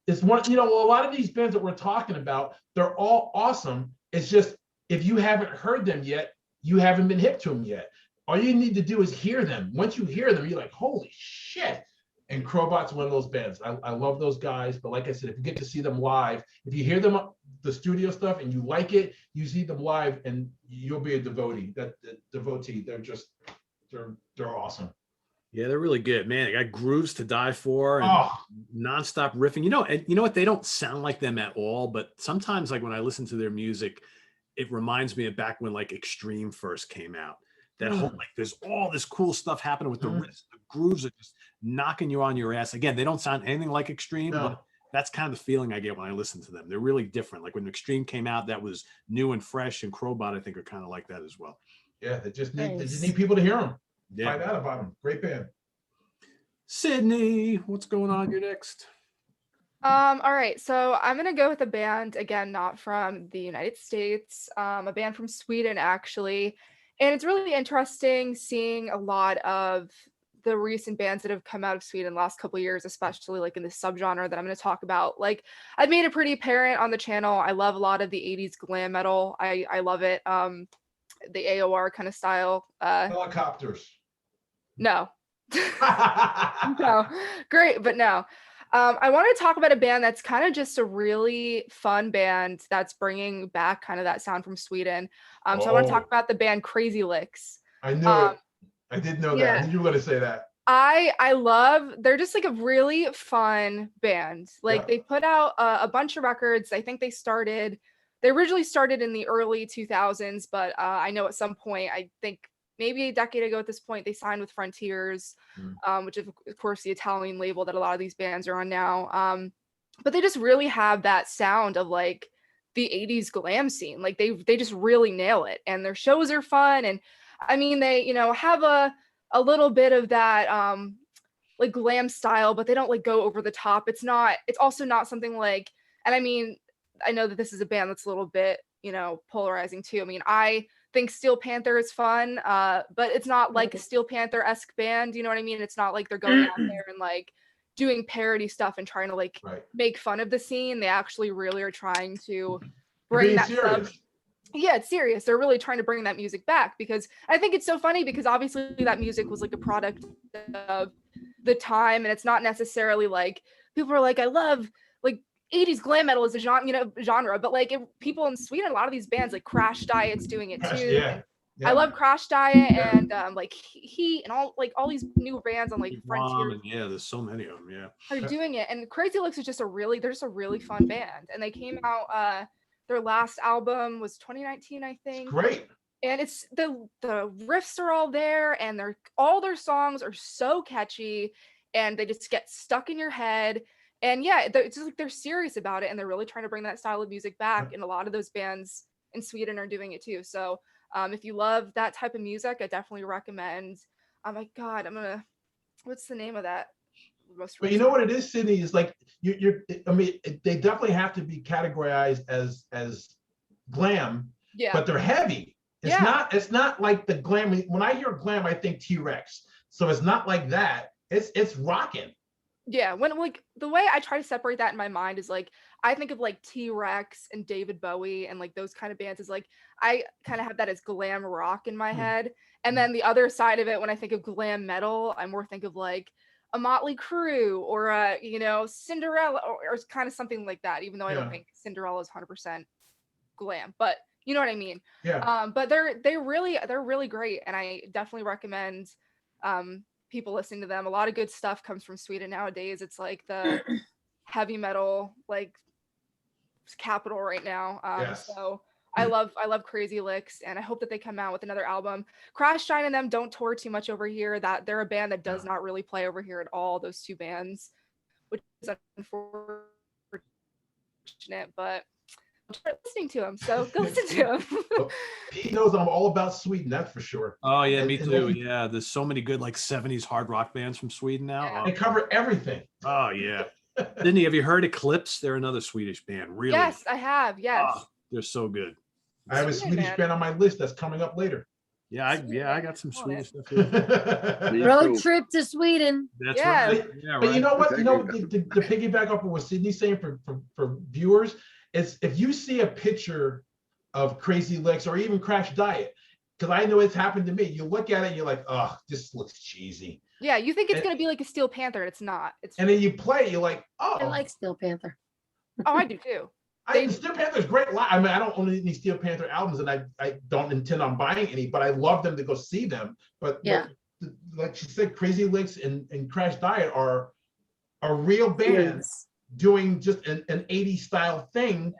It's one, a lot of these bands that we're talking about, they're all awesome. It's just, if you haven't heard them yet, you haven't been hip to them yet. All you need to do is hear them. Once you hear them, you're like, holy shit. And Crobot's one of those bands. I love those guys. But like I said, if you get to see them live, if you hear them, the studio stuff, and you like it, you see them live and you'll be a devotee. They're awesome. Yeah, they're really good, man. They got grooves to die for and nonstop riffing. And you know what? They don't sound like them at all. But sometimes, like when I listen to their music, it reminds me of back when like Extreme first came out. That whole there's all this cool stuff happening with the riffs. The grooves are just knocking you on your ass. Again, they don't sound anything like Extreme, but that's kind of the feeling I get when I listen to them. They're really different. Like when Extreme came out, that was new and fresh, and Crobot, I think, are kind of like that as well. Yeah, they just need people to hear them. Yeah. Find out about them. Great band. Sydney, what's going on? You're next. All right, so I'm gonna go with a band, again, not from the United States, a band from Sweden, actually. And it's really interesting seeing a lot of the recent bands that have come out of Sweden the last couple of years, especially like in the subgenre that I'm going to talk about. Like, I've made it pretty apparent on the channel. I love a lot of the 80s glam metal. I love it. The AOR kind of style. Helicopters. No. No. Great, but no. I want to talk about a band that's kind of just a really fun band that's bringing back kind of that sound from Sweden. So I want to talk about the band Crazy Licks. I knew it. I did know that. I knew you were going to say that. They're just like a really fun band. Like they put out a bunch of records. I think they originally started in the early 2000s, but I know at some point, I think maybe a decade ago at this point, they signed with Frontiers, which is of course the Italian label that a lot of these bands are on now. But they just really have that sound of like the 80s glam scene. Like they just really nail it, and their shows are fun. And I mean, they, have a little bit of that like glam style, but they don't like go over the top. It's also not something like, and I mean, I know that this is a band that's a little bit, polarizing too. I mean, I think Steel Panther is fun, but it's not like a Steel Panther-esque band. You know what I mean? It's not like they're going out there and like doing parody stuff and trying to like make fun of the scene. They actually really are trying to bring that stuff. Yeah, it's serious. They're really trying to bring that music back, because I think it's so funny, because obviously that music was like a product of the time, and it's not necessarily like people are like, I love like 80s glam metal is a genre, but like people in Sweden, a lot of these bands like Crash Diet's doing it too. Yeah. I love Crash Diet and like Heat and all these new bands on like Frontier. Yeah, there's so many of them. Yeah, are doing it. And Crazy Licks is just they're just a really fun band, and they came out. Their last album was 2019, I think. It's great. And it's the riffs are all there, and all their songs are so catchy, and they just get stuck in your head. And yeah, it's just like they're serious about it, and they're really trying to bring that style of music back. And a lot of those bands in Sweden are doing it too. So if you love that type of music, I definitely recommend. Oh my God, what's the name of that? But you know what it is, Sydney, is like I mean, they definitely have to be categorized as glam, Yeah. but they're heavy. It's not like the glam. When I hear glam, I think T-Rex. So it's not like that. It's rocking. Yeah, when like the way I try to separate that in my mind is like I think of like T-Rex and David Bowie and like those kind of bands is like I kind of have that as glam rock in my head. And then the other side of it, when I think of glam metal, I more think of like a Motley Crue or a, you know, Cinderella or kind of something like that, even though I don't think Cinderella is 100% glam, but you know what I mean? Yeah. But they're really great, and I definitely recommend people listening to them. A lot of good stuff comes from Sweden nowadays. It's like the heavy metal like capital right now. So I love Crazy Licks, and I hope that they come out with another album. Crash Shine and them don't tour too much over here. That they're a band that does not really play over here at all. Those two bands, which is unfortunate, but I'm listening to them, so go listen to them. He knows I'm all about Sweden, that's for sure. Oh yeah, me too. Yeah, there's so many good like 70s hard rock bands from Sweden now. Yeah. They cover everything. Oh yeah. Sydney, have you heard Eclipse? They're another Swedish band. Really? Yes, I have. Yes. Oh, they're so good. I have a Swedish band on my list that's coming up later. Yeah, I got some Swedish stuff here. Road trip to Sweden. That's Yeah. right. Yeah, But you know what? Exactly. You know, the piggyback up on what Sydney's saying for viewers is if you see a picture of Crazy Licks or even Crash Diet, because I know it's happened to me. You look at it, and you're like, oh, this looks cheesy. Yeah, you think it's gonna be like a Steel Panther, and it's not. It's And then you play, you're like, oh, I like Steel Panther. oh, I do too. Steel Panther's great. I mean, I don't own any Steel Panther albums, and I don't intend on buying any, but I love them to go see them. But Yeah. like she said, Crazy Licks and Crash Diet are a real band Yes. doing just an 80s style thing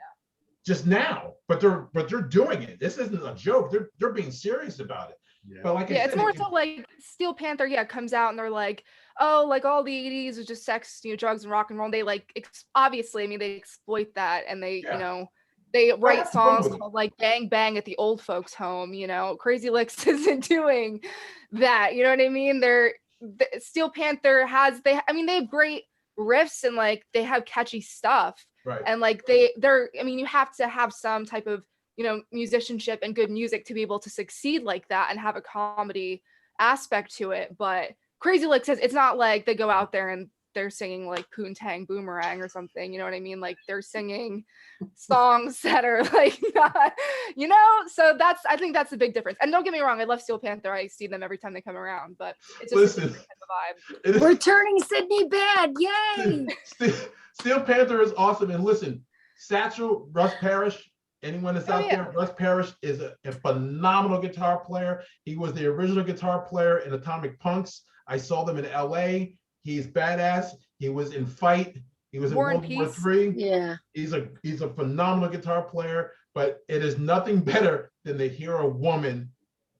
just now, but they're doing it. This isn't a joke. They're being serious about it. Yeah. But like I Yeah, said, it's more so like Steel Panther, comes out and they're like, oh, like all the 80s was just sex, drugs and rock and roll. And they like obviously, I mean, they exploit that, and they, they write have fun songs with it. called like Gang Bang at the Old Folks Home. Crazy Licks isn't doing that. You know what I mean? Steel Panther they have great riffs and like they have catchy stuff. right. And like they're you have to have some type of musicianship and good music to be able to succeed like that and have a comedy aspect to it. But Crazy Licks says it's not like they go out there and they're singing like Poontang Boomerang or something, you know what I mean? Like they're singing songs that are like not, so I think that's the big difference. And don't get me wrong, I love Steel Panther. I see them every time they come around, but it's just a different type of vibe. We're turning Sydney bad. Yay! Steel Panther is awesome. And listen, Satchel, Russ Parrish, anyone that's out there, Russ Parrish is a phenomenal guitar player. He was the original guitar player in Atomic Punks. I saw them in LA. He's badass. He was in Fight. He was in World War III. Yeah. He's a phenomenal guitar player, but it is nothing better than to hear a woman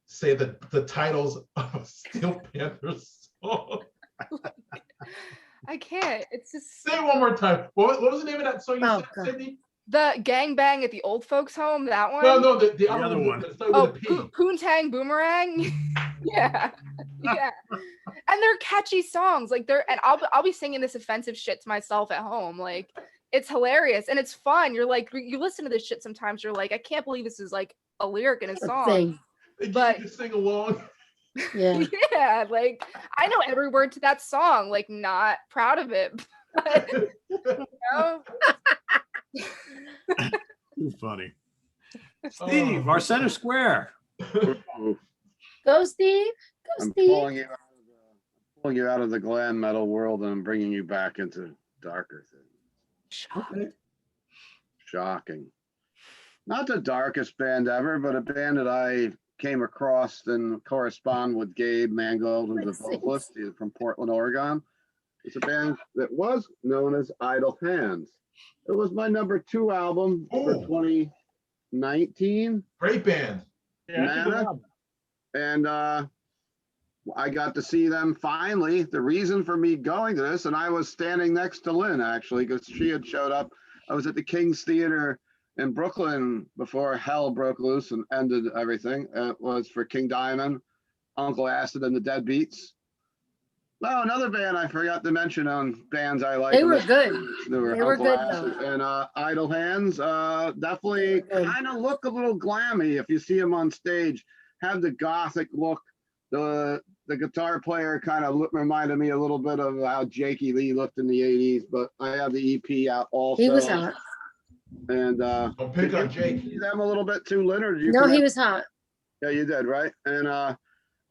say the titles of a Steel Panther song. I can't. It's just Say it one more time. What was the name of that song you said, God. Sydney? the Gang Bang at the Old Folks Home. That one. No, the other one. one. Oh, Poontang Boomerang. yeah. And they're catchy songs. Like I'll be singing this offensive shit to myself at home. Like it's hilarious and it's fun. You're like, you listen to this shit sometimes. You're like, I can't believe this is like a lyric in a song. But you sing along. Yeah. Yeah, like I know every word to that song. Like not proud of it. But, Too funny. Steve, our center square. Go, Steve. Go, I'm Steve. pulling you out of the glam metal world and I'm bringing you back into darker things. Okay. Shocking. Not the darkest band ever, but a band that I came across and correspond with Gabe Mangold, who's a vocalist. He's from Portland, Oregon. It's a band that was known as Idle Hands. It was my number 2 album for 2019. Great band. Yeah, And I got to see them finally. The reason for me going to this, and I was standing next to Lynn actually, because she had showed up. I was at the King's Theater in Brooklyn before hell broke loose and ended everything. It was for King Diamond, Uncle Acid, and the Deadbeats. Oh, another band I forgot to mention on bands I like. They were good. They were good, Acid and Idle Hands. Definitely They were good. kind of look a little glammy if you see them on stage. Have the gothic look. The guitar player kind of reminded me a little bit of how Jakey Lee looked in the 80s, but I have the EP out also. He was hot. And Don't pick on Jake. see them a little bit too, Leonard. You No, come he in- was hot. Yeah, you did, right? And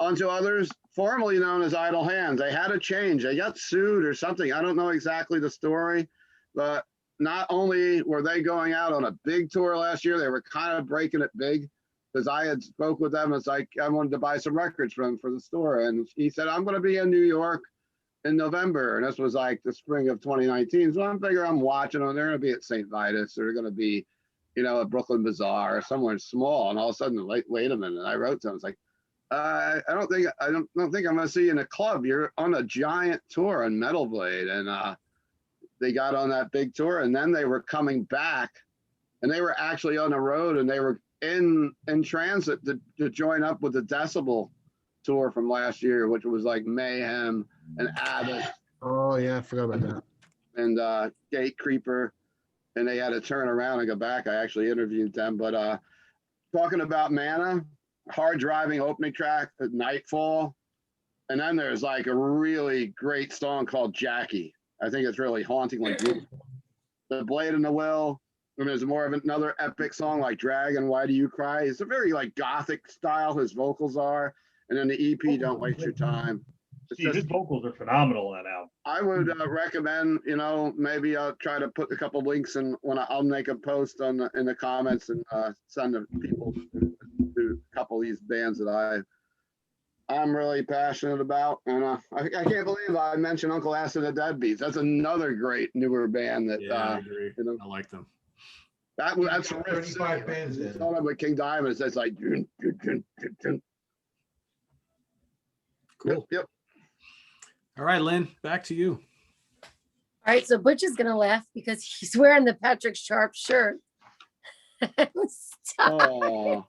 onto others, formerly known as Idle Hands. They had a change. They got sued or something. I don't know exactly the story, but not only were they going out on a big tour last year, they were kind of breaking it big. Because I had spoke with them, it's like I wanted to buy some records from him for the store, and he said I'm going to be in New York in November, and this was like the spring of 2019. So I'm figuring I'm watching them. They're going to be at St. Vitus, or they're going to be, at Brooklyn Bazaar or somewhere small. And all of a sudden, wait a minute. I wrote to him, I was like, I don't think I'm going to see you in a club. You're on a giant tour on Metal Blade, and they got on that big tour, and then they were coming back, and they were actually on the road, and they were in transit to join up with the Decibel tour from last year, which was like Mayhem and Abbott Oh yeah, I forgot about that. and Gate Creeper, and they had to turn around and go back. I actually interviewed them, but talking about Mana, hard driving opening track at Nightfall, and then there's like a really great song called Jackie. I think it's really hauntingly beautiful. The Blade and the Will. And there's more of another epic song like Dragon, Why Do You Cry? It's a very like gothic style, his vocals are. And then the EP, Don't Waste Your Time. It's See, his just, vocals are phenomenal on that album. I would recommend, maybe I'll try to put a couple links in when I'll make a post in the comments and send the people to a couple of these bands that I'm really passionate about. And I can't believe I mentioned Uncle Acid and the Deadbeats. That's another great newer band that, Yeah, I agree. I like them. That's 35 bands in. It's not with King Diamond. It's like dun, dun, dun, dun, dun. Cool. Yep. All right, Lynn, back to you. All right, so Butch is gonna laugh because he's wearing the Patrick Sharp shirt. Stop. Oh,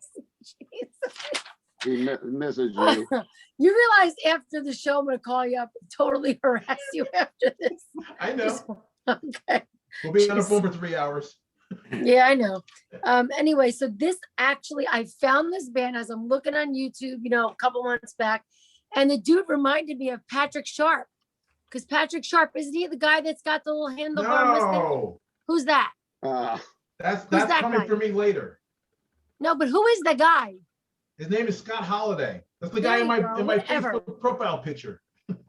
he misses you. You realize after the show, I'm gonna call you up and totally harass you after this. I know. Okay. We'll be on the phone for 3 hours. Yeah, I know. Anyway, so this actually, I found this band as I'm looking on YouTube, a couple months back, and the dude reminded me of Patrick Sharp. Because Patrick Sharp, isn't he the guy that's got the little handlebar mustache? No, Who's that? that's that coming guy? for me later. No, but who is the guy? His name is Scott Holiday. That's the There guy you in my go, in my whatever. Facebook profile picture.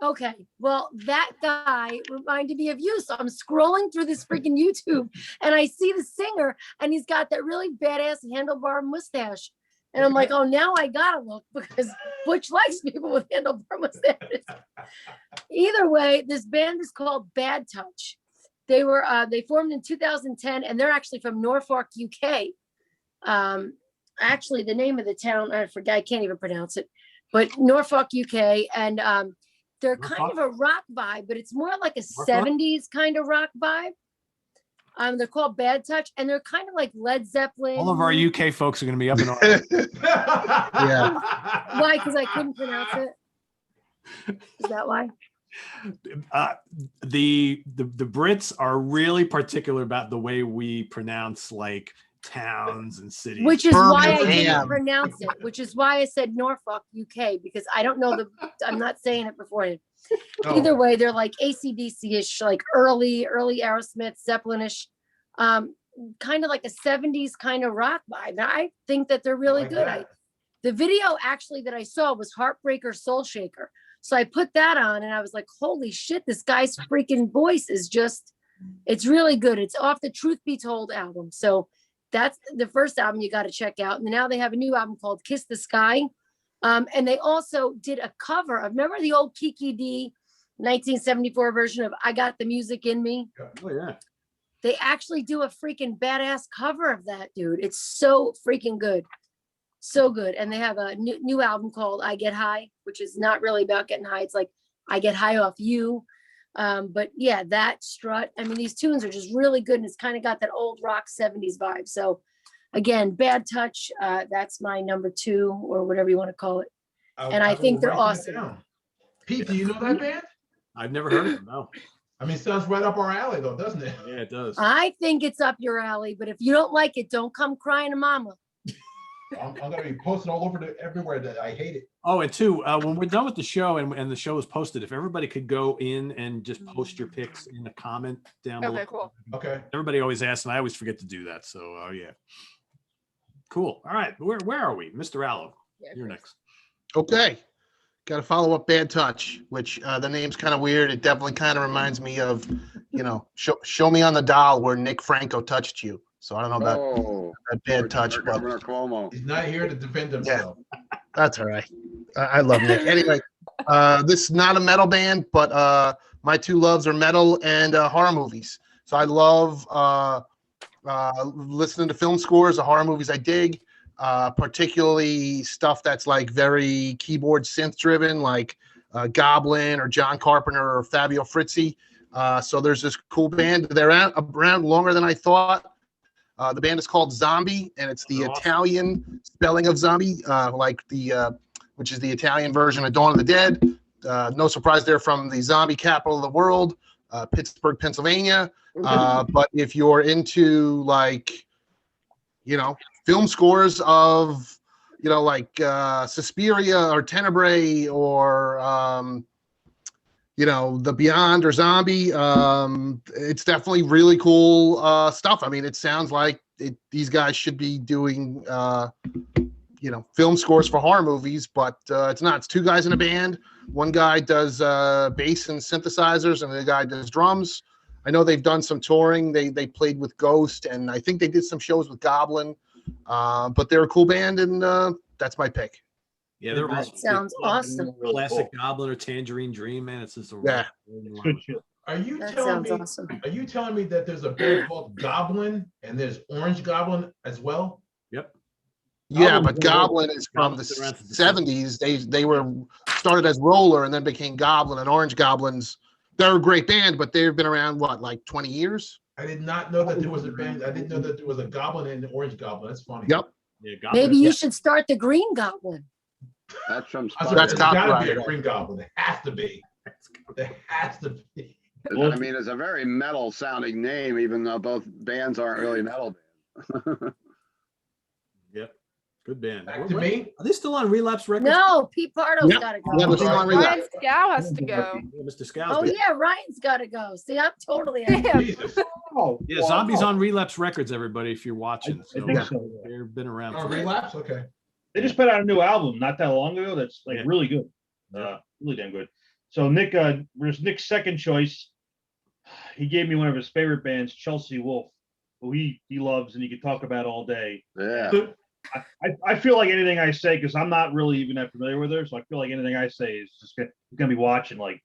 Okay, well, that guy reminded me of you. So I'm scrolling through this freaking YouTube and I see the singer and he's got that really badass handlebar mustache. And I'm like, oh, now I gotta look because Butch likes people with handlebar mustaches. Either way, this band is called Bad Touch. They formed in 2010 and they're actually from Norfolk, UK. Actually, the name of the town, I forget, I can't even pronounce it, but Norfolk, UK. And they're kind of a rock vibe, but it's more like a 70s kind of rock vibe. They're called Bad Touch, and they're kind of like Led Zeppelin. All of our UK folks are going to be up in arms. Yeah. Why? Because I couldn't pronounce it. Is that why? The Brits are really particular about the way we pronounce like towns and cities. Which is why I Birmingham. didn't pronounce it. Which is why I said Norfolk, UK, because I don't know I'm not saying it beforehand. No. Either way, they're like AC/DC-ish, like early Aerosmith, Zeppelin-ish, kind of like a 70s kind of rock vibe. And I think that they're really like good. that. The video actually that I saw was Heartbreaker Soul Shaker. So I put that on and I was like, holy shit, this guy's freaking voice is just, it's really good. It's off the Truth Be Told album. So that's the first album you got to check out. And now they have a new album called Kiss the Sky. And they also did a cover of, remember the old Kiki D 1974 version of I Got the Music in Me? Oh yeah. They actually do a freaking badass cover of that, dude. It's so freaking good. So good. And they have a new album called I Get High, which is not really about getting high. It's like I get high off you. But yeah, that Strut. I mean, these tunes are just really good. And it's kind of got that old rock 70s vibe. So again, Bad Touch. That's my number 2 or whatever you want to call it. And I think will they're write that awesome. down. Pete, do you know that band? I've never heard of them. No. I mean, sounds right up our alley, though, doesn't it? Yeah, it does. I think it's up your alley, but if you don't like it, don't come crying to mama. I'm gonna be posting all over everywhere that I hate it. Oh, and two, when we're done with the show and the show is posted, if everybody could go in and just post your picks in the comment down below. Okay, cool. Okay. Everybody always asks, and I always forget to do that. So, yeah. Cool. All right. Where are we? Mr. Allo, Yeah, you're Chris. next. Okay. Got to follow up Bad Touch, which the name's kind of weird. It definitely kind of reminds me of, show me on the doll where Nick Franco touched you. So I don't know about Oh, that Bad Touch, but Governor Cuomo. He's not here to defend himself. that's all right. I love Nick. Anyway, this is not a metal band, but my two loves are metal and horror movies. So I love listening to film scores of horror movies I dig. Particularly stuff that's like very keyboard synth driven, like Goblin or John Carpenter or Fabio Frizzi. So there's this cool band. They're around longer than I thought. The band is called Zombie, and it's the Italian spelling of zombie, which is the Italian version of Dawn of the Dead. No surprise, they're from the zombie capital of the world, Pittsburgh, Pennsylvania. But if you're into film scores of, Suspiria or Tenebrae or, The Beyond or Zombie, it's definitely really cool stuff. I mean, it sounds like these guys should be doing, film scores for horror movies, but it's not. It's two guys in a band. One guy does bass and synthesizers, and the other guy does drums. I know they've done some touring. They played with Ghost, and I think they did some shows with Goblin. But they're a cool band, and that's my pick. Yeah, they're That awesome. sounds awesome. Classic Goblin or Tangerine Dream, man. It's just a Yeah. Good shit. Are you That telling sounds me? awesome. Are you telling me that there's a band called Goblin and there's Orange Goblin as well? Yep. Yeah, but Goblin is from the Goblin's around since the 70s. They were started as Roller and then became Goblin. And Orange Goblins, they're a great band, but they've been around like 20 years. I did not know that there was a band. I didn't know that there was a Goblin and an Orange Goblin. That's funny. Yep. Yeah, Goblin. Maybe you should start the Green Goblin. That's from I Spider. said, That's there's gotta be copyrighted. a Green Goblin. There has to be. There has to be. I mean, it's a very metal sounding name, even though both bands aren't really metal bands. Yep. Good band. Back to me. Are they still on Relapse Records? No, Pete Pardo's Yep. gotta Yeah, go. they're still on Relapse. Ryan Scow has to go. Yeah, Mr. Scow's Oh band. yeah, Ryan's gotta go. See, I'm totally out. Damn. Jesus. Oh, Yeah, wow. Zombies on Relapse Records, everybody, if you're I watching. So think so. they've been around Oh, for relapse? Okay. They just put out a new album not that long ago. That's like Yeah. really good. Really damn good. So Nick, there's Nick's second choice. He gave me one of his favorite bands, Chelsea Wolf, who he loves and he could talk about all day. Yeah. I feel like anything I say, because I'm not really even that familiar with her, so I feel like anything I say is just gonna be watching like,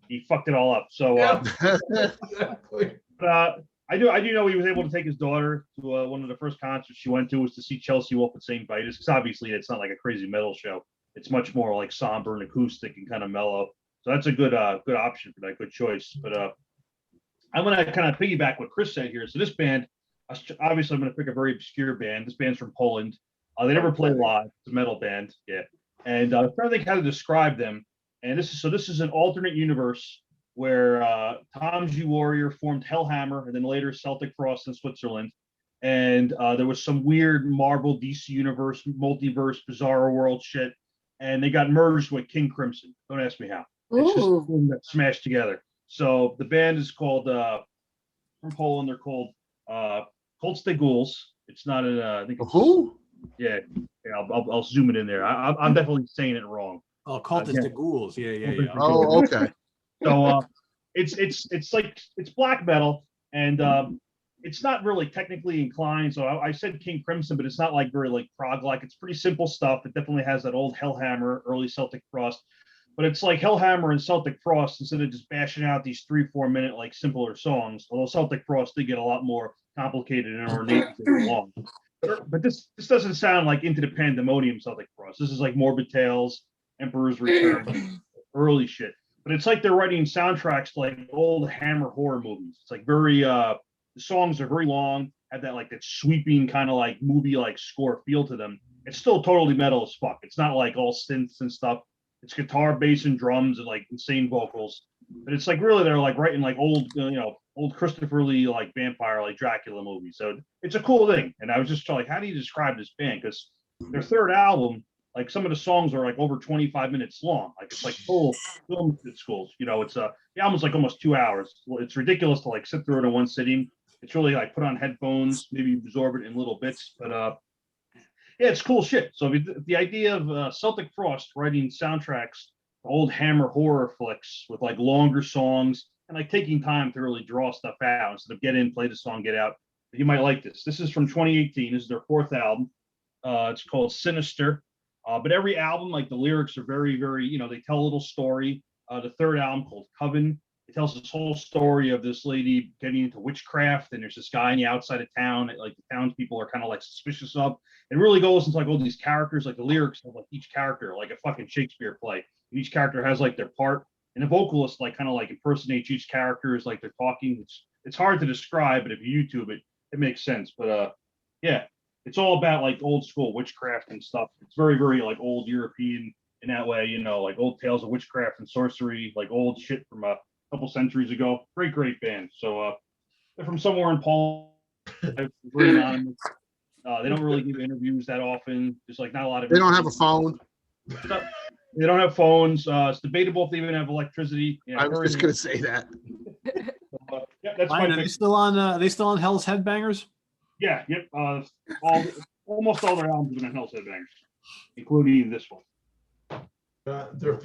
he fucked it all up. So Exactly. I do know he was able to take his daughter to one of the first concerts she went to was to see Chelsea Wolf at St. Vitus, because obviously it's not like a crazy metal show. It's much more like somber and acoustic and kind of mellow. So that's a good option for that, good choice. But I'm gonna kind of piggyback what Chris said here. So this band, obviously I'm gonna pick a very obscure band. This band's from Poland. They never play live. It's a metal band, yeah. And I'm trying to think how to describe them. And this is an alternate universe where Tom G. Warrior formed Hellhammer and then later Celtic Frost in Switzerland. And there was some weird Marvel DC Universe, multiverse, bizarre world shit. And they got merged with King Crimson. Don't ask me how. It's just Ooh. boom, got smashed together. So the band is called, from Poland, they're called Cold Ghouls. It's not I think it's, Who? yeah, I'll zoom it in there. I'm definitely saying it wrong. Oh, Cultist to Ghouls. Yeah. Oh, okay. So it's like it's black metal and it's not really technically inclined. So I said King Crimson, but it's not like very like prog like. It's pretty simple stuff. It definitely has that old Hellhammer, early Celtic Frost, but it's like Hellhammer and Celtic Frost instead of just bashing out these 3-4 minute like simpler songs. Although Celtic Frost did get a lot more complicated and ornate as they go along. But this doesn't sound like Into the Pandemonium Celtic Frost. This is like Morbid Tales, Emperor's Return, early shit. But it's like they're writing soundtracks to like old Hammer horror movies. It's like very the songs are very long, have that like that sweeping kind of like movie like score feel to them. It's still totally metal as fuck. It's not like all synths and stuff. It's guitar, bass, and drums, and like insane vocals. But it's like really they're like writing like old, old Christopher Lee like vampire, like Dracula movies. So it's a cool thing. And I was just like, how do you describe this band? Because their third album, like some of the songs are like over 25 minutes long. Like it's like full film schools. It's the album's like almost 2 hours. Well, it's ridiculous to like sit through it in one sitting. It's really like put on headphones, maybe absorb it in little bits. But yeah, it's cool shit. So the idea of Celtic Frost writing soundtracks, old Hammer horror flicks with like longer songs and like taking time to really draw stuff out instead of get in, play the song, get out. You might like this. This is from 2018. This is their fourth album. It's called Sinister. But every album, like the lyrics are very, very, they tell a little story. The third album called Coven, it tells this whole story of this lady getting into witchcraft, and there's this guy on the outside of town that like the townspeople are kind of like suspicious of. It really goes into like all these characters, like the lyrics of like each character, like a fucking Shakespeare play. Each character has like their part, and the vocalist like kind of like impersonates each character as like they're talking. It's hard to describe, but if you YouTube it, it makes sense. But yeah, it's all about like old school witchcraft and stuff. It's very, very like old European in that way, like old tales of witchcraft and sorcery, like old shit from a couple centuries ago. Great band. So they're from somewhere in Poland. They're very anonymous. They don't really give interviews that often. There's like not a lot of. They don't have a phone. They don't have phones. It's debatable if they even have electricity. I was just gonna say that. Yeah, that's Ryan, my are they still on? Are they still on Hell's Headbangers? Yeah, yep. Almost all their albums have been on Hell's Headbangers, including this one. They're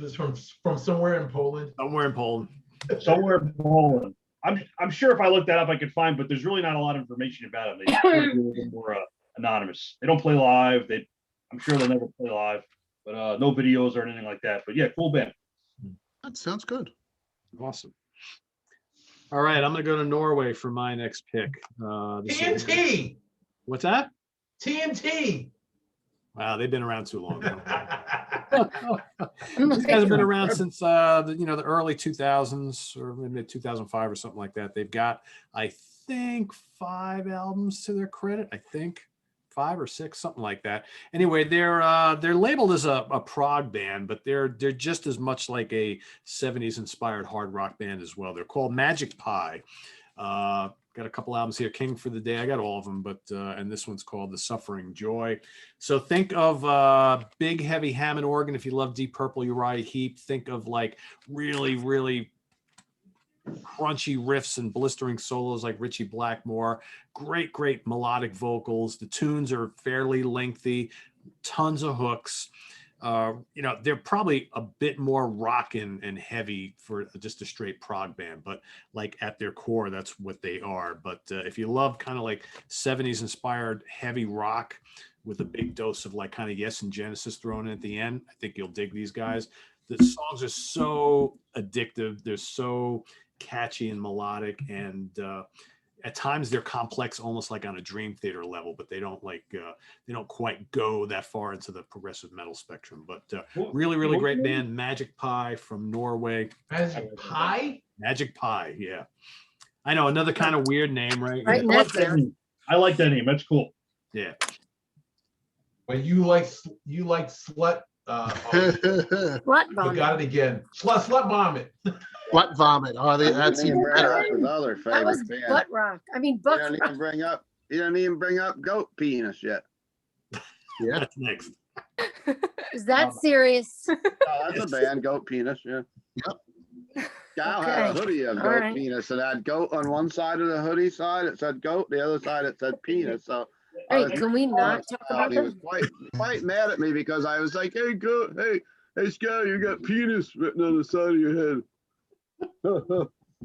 from somewhere in Poland. Somewhere in Poland. Somewhere in Poland. I'm sure if I looked that up, I could find, but there's really not a lot of information about them. They're a little more anonymous. They don't play live. I'm sure they'll never play live, but no videos or anything like that. But yeah, cool band. That sounds good. Awesome. All right, I'm gonna go to Norway for my next pick. TNT. What's that? TNT. Wow, they've been around too long. These guys have been around since the early 2000s or maybe 2005 or something like that. They've got, I think, 5 albums to their credit. I think 5 or 6, something like that. Anyway, they're labeled as a prog band, but they're just as much like a 70s inspired hard rock band as well. They're called Magic Pie. Got a couple albums here, King for the Day. I got all of them, but and this one's called The Suffering Joy. So think of big, heavy Hammond organ. If you love Deep Purple, Uriah Heep. Think of like really, really crunchy riffs and blistering solos like Ritchie Blackmore. Great melodic vocals. The tunes are fairly lengthy, tons of hooks. They're probably a bit more rockin' and heavy for just a straight prog band, but like at their core, that's what they are. But if you love kind of like 70s inspired heavy rock with a big dose of like kind of Yes and Genesis thrown in at the end, I think you'll dig these guys. The songs are so addictive. They're so catchy and melodic, and at times they're complex, almost like on a Dream Theater level, but they don't quite go that far into the progressive metal spectrum. But really great band, Magic Pie from Norway. Magic Pie? Magic Pie, yeah. I know, another kind of weird name, right? Right Yeah. next to it. I like that name. That's cool. Yeah. But you like slut. Slut I vomit. got it again. Slut vomit. Butt vomit. Oh, that's even better. His other That was favorite band. butt rock. I mean, You butt didn't rock. even bring up goat penis yet. Yeah. That's next. Is that serious? Oh, that's a band, goat penis. Yeah. Yep. Gal had a Okay. hoodie of All goat right. penis. It had goat on one side of the hoodie side. It said goat. The other side it said penis. So I Hey, was can we not talk about he was that? quite mad at me because I was like, "Hey, goat, hey, Sky, you got penis written on the side of your head."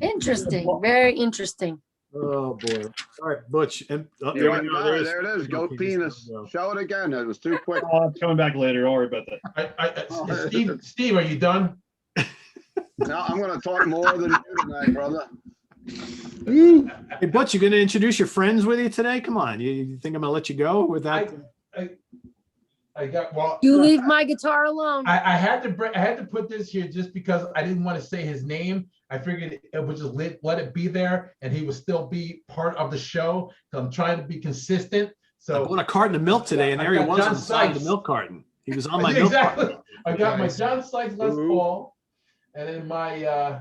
Interesting. Very interesting. Oh boy. All right, Butch. And There it is, goat penis. Show it again. It was too quick. Oh, it's coming back later. Don't worry about that. Steve, are you done? No, I'm going to talk more than you tonight, brother. Hey, Butch, you gonna introduce your friends with you today? Come on. You think I'm gonna let you go with that? I got well. You leave my guitar alone. I had to put this here just because I didn't want to say his name. I figured it would just let it be there, and he would still be part of the show. So I'm trying to be consistent. I So bought a carton of milk today, and there he I got was John inside the Sykes. milk carton. He was on my note. Exactly. I got my Nice. John Sykes Les Ooh. Paul, and then my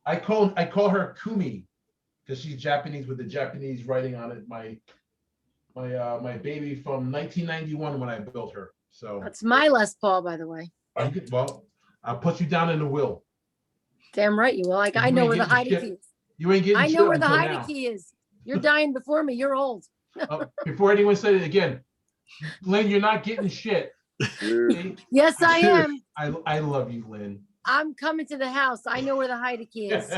I call her Kumi because she's Japanese with the Japanese writing on it. My baby from 1991 when I built her. So That's my Les Paul, by the way. well, I'll put you down in the will. Damn right you will. Like, You I know ain't where the getting hiding shit. key is. You ain't getting I shit know where the until hiding now. key is. You're dying before me. You're old. Before anyone said it again, Lynn, you're not getting shit. See? Yes, I am. I love you, Lynn. I'm coming to the house. I know where the hiding key is.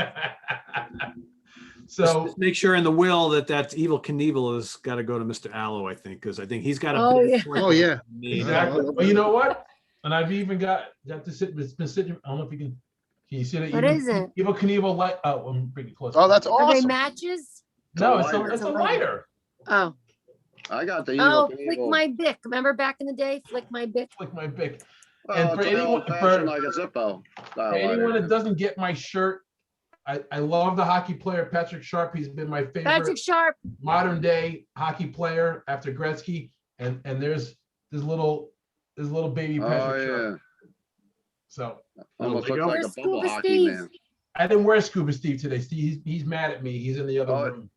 So Just make sure in the will that Evil Knievel has got to go to Mr. Allo, I think, because I think he's got a Oh, big yeah. point Oh, yeah. me. exactly. Yeah. Well, you know what? And I've even got to sit. It's been sitting. I don't know if you can. Can you see that? What is it? Evil Knievel light. Oh, I'm bringing it close. Oh, that's Are they awesome. matches? no, It's a it's a lighter. lighter. Oh. I got the Evil Oh, flick Knievel. my Bic. Remember back in the day? Flick my Bic. Like my big. Well, and for it's an anyone- old-fashioned, for- like a Zippo For style anyone lighter. that doesn't get my shirt, I love the hockey player Patrick Sharp. He's been my favorite Patrick Sharp. modern day hockey player after Gretzky. And there's this little baby Oh, Patrick yeah. Sharp. So Almost Lego? looks like a Where's bubble Scuba hockey Steve? man. I didn't wear Scuba Steve today. Steve, he's mad at me. He's in the other Oh, room.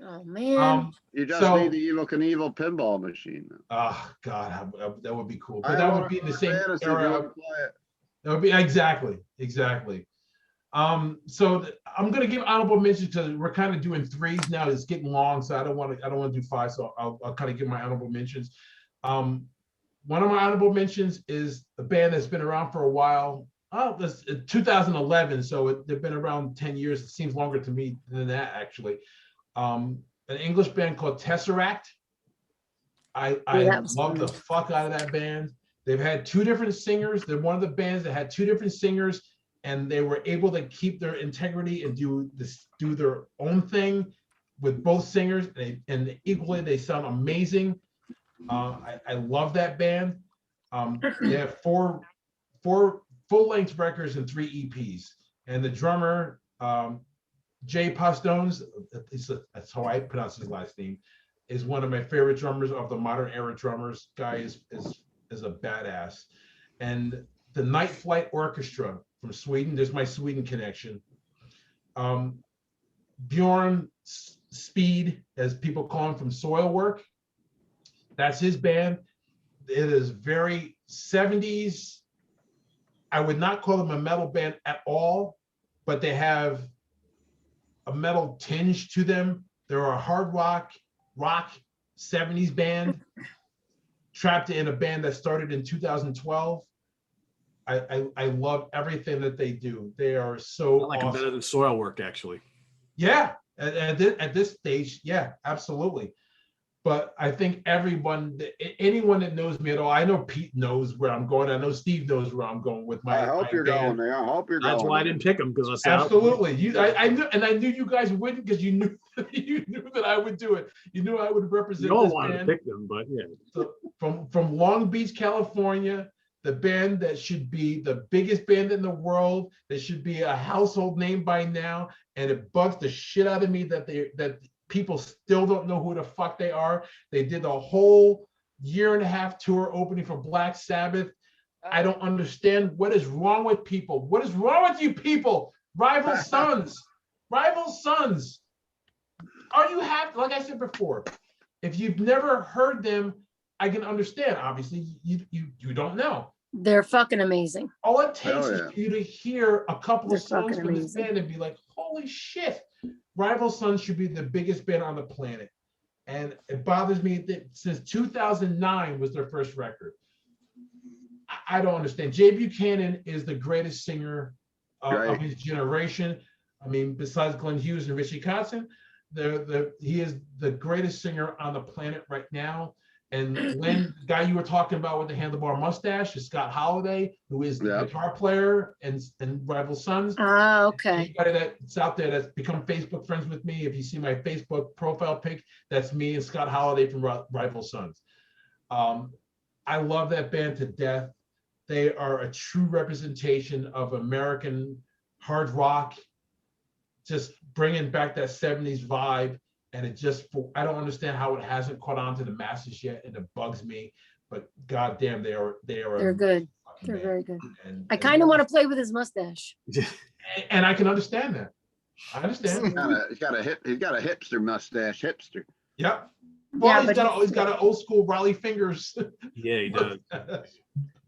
Oh man. You just So- need the Evil Knievel pinball machine. Oh God, that would be cool. I But that own would be it the for same fantasy if you era. wanna play it. That would be exactly. So I'm gonna give honorable mentions because we're kind of doing threes now. It's getting long, so I don't want to do five. So I'll kind of give my honorable mentions. One of my honorable mentions is a band that's been around for a while. Oh, that's 2011. So they've been around 10 years. It seems longer to me than that, actually. An English band called Tesseract. I that was love the fun. fuck out of that band. They've had two different singers. They're one of the bands that had two different singers, and they were able to keep their integrity and do their own thing with both singers. And equally, they sound amazing. I love that band. They have four full-length records and 3 EPs. And the drummer, Jay Pastones, that's how I pronounce his last name, is one of my favorite drummers of the modern era drummers. Guy is a badass. And the Night Flight Orchestra from Sweden, there's my Sweden connection. Bjorn Speed, as people call him, from Soilwork. That's his band. It is very 70s. I would not call them a metal band at all, but they have a metal tinge to them. They're a hard rock 70s band trapped in a band that started in 2012. I love everything that they do. They are so I like them awesome. better than soil work, actually. Yeah, at this stage, yeah, absolutely. But I think anyone that knows me at all, I know Pete knows where I'm going. I know Steve knows where I'm going with my. I hope you're band. going there. I hope you're going. That's why I didn't pick them, because I said Absolutely. I knew, and I knew you guys wouldn't, because you knew that I would do it. You knew I would represent You all this wanted to band. pick them, but yeah. So from Long Beach, California, the band that should be the biggest band in the world, that should be a household name by now, and it bugs the shit out of me that people still don't know who the fuck they are. They did a whole 1.5-year tour opening for Black Sabbath. I don't understand what is wrong with people. What is wrong with you people? Rival Sons. Rival Sons. Are you happy? Like I said before, if you've never heard them, I can understand. Obviously, you don't know. They're fucking amazing. All it takes Hell is yeah. for you to hear a couple They're of songs fucking from this amazing. band and be like, holy shit, Rival Sons should be the biggest band on the planet. And it bothers me that since 2009 was their first record. I don't understand. Jay Buchanan is the greatest singer of Right. his generation. I mean, besides Glenn Hughes and Richie Kotzen, he is the greatest singer on the planet right now. And Glenn, the guy you were talking about with the handlebar mustache, is Scott Holiday, who is the Yeah. guitar player and Rival Sons. Oh, okay. Anybody that's out there that's become Facebook friends with me, if you see my Facebook profile pic, that's me and Scott Holiday from Rival Sons. I love that band to death. They are a true representation of American hard rock, just bringing back that 70s vibe. And I don't understand how it hasn't caught on to the masses yet, and it bugs me. but goddamn, they are They're good. fucking They're band. very good. And, I kind of want to play with his mustache. and I can understand that. I understand. He's got a hipster mustache, hipster. Yep. Well, Yeah, he's got an old school Raleigh fingers. Yeah, he does.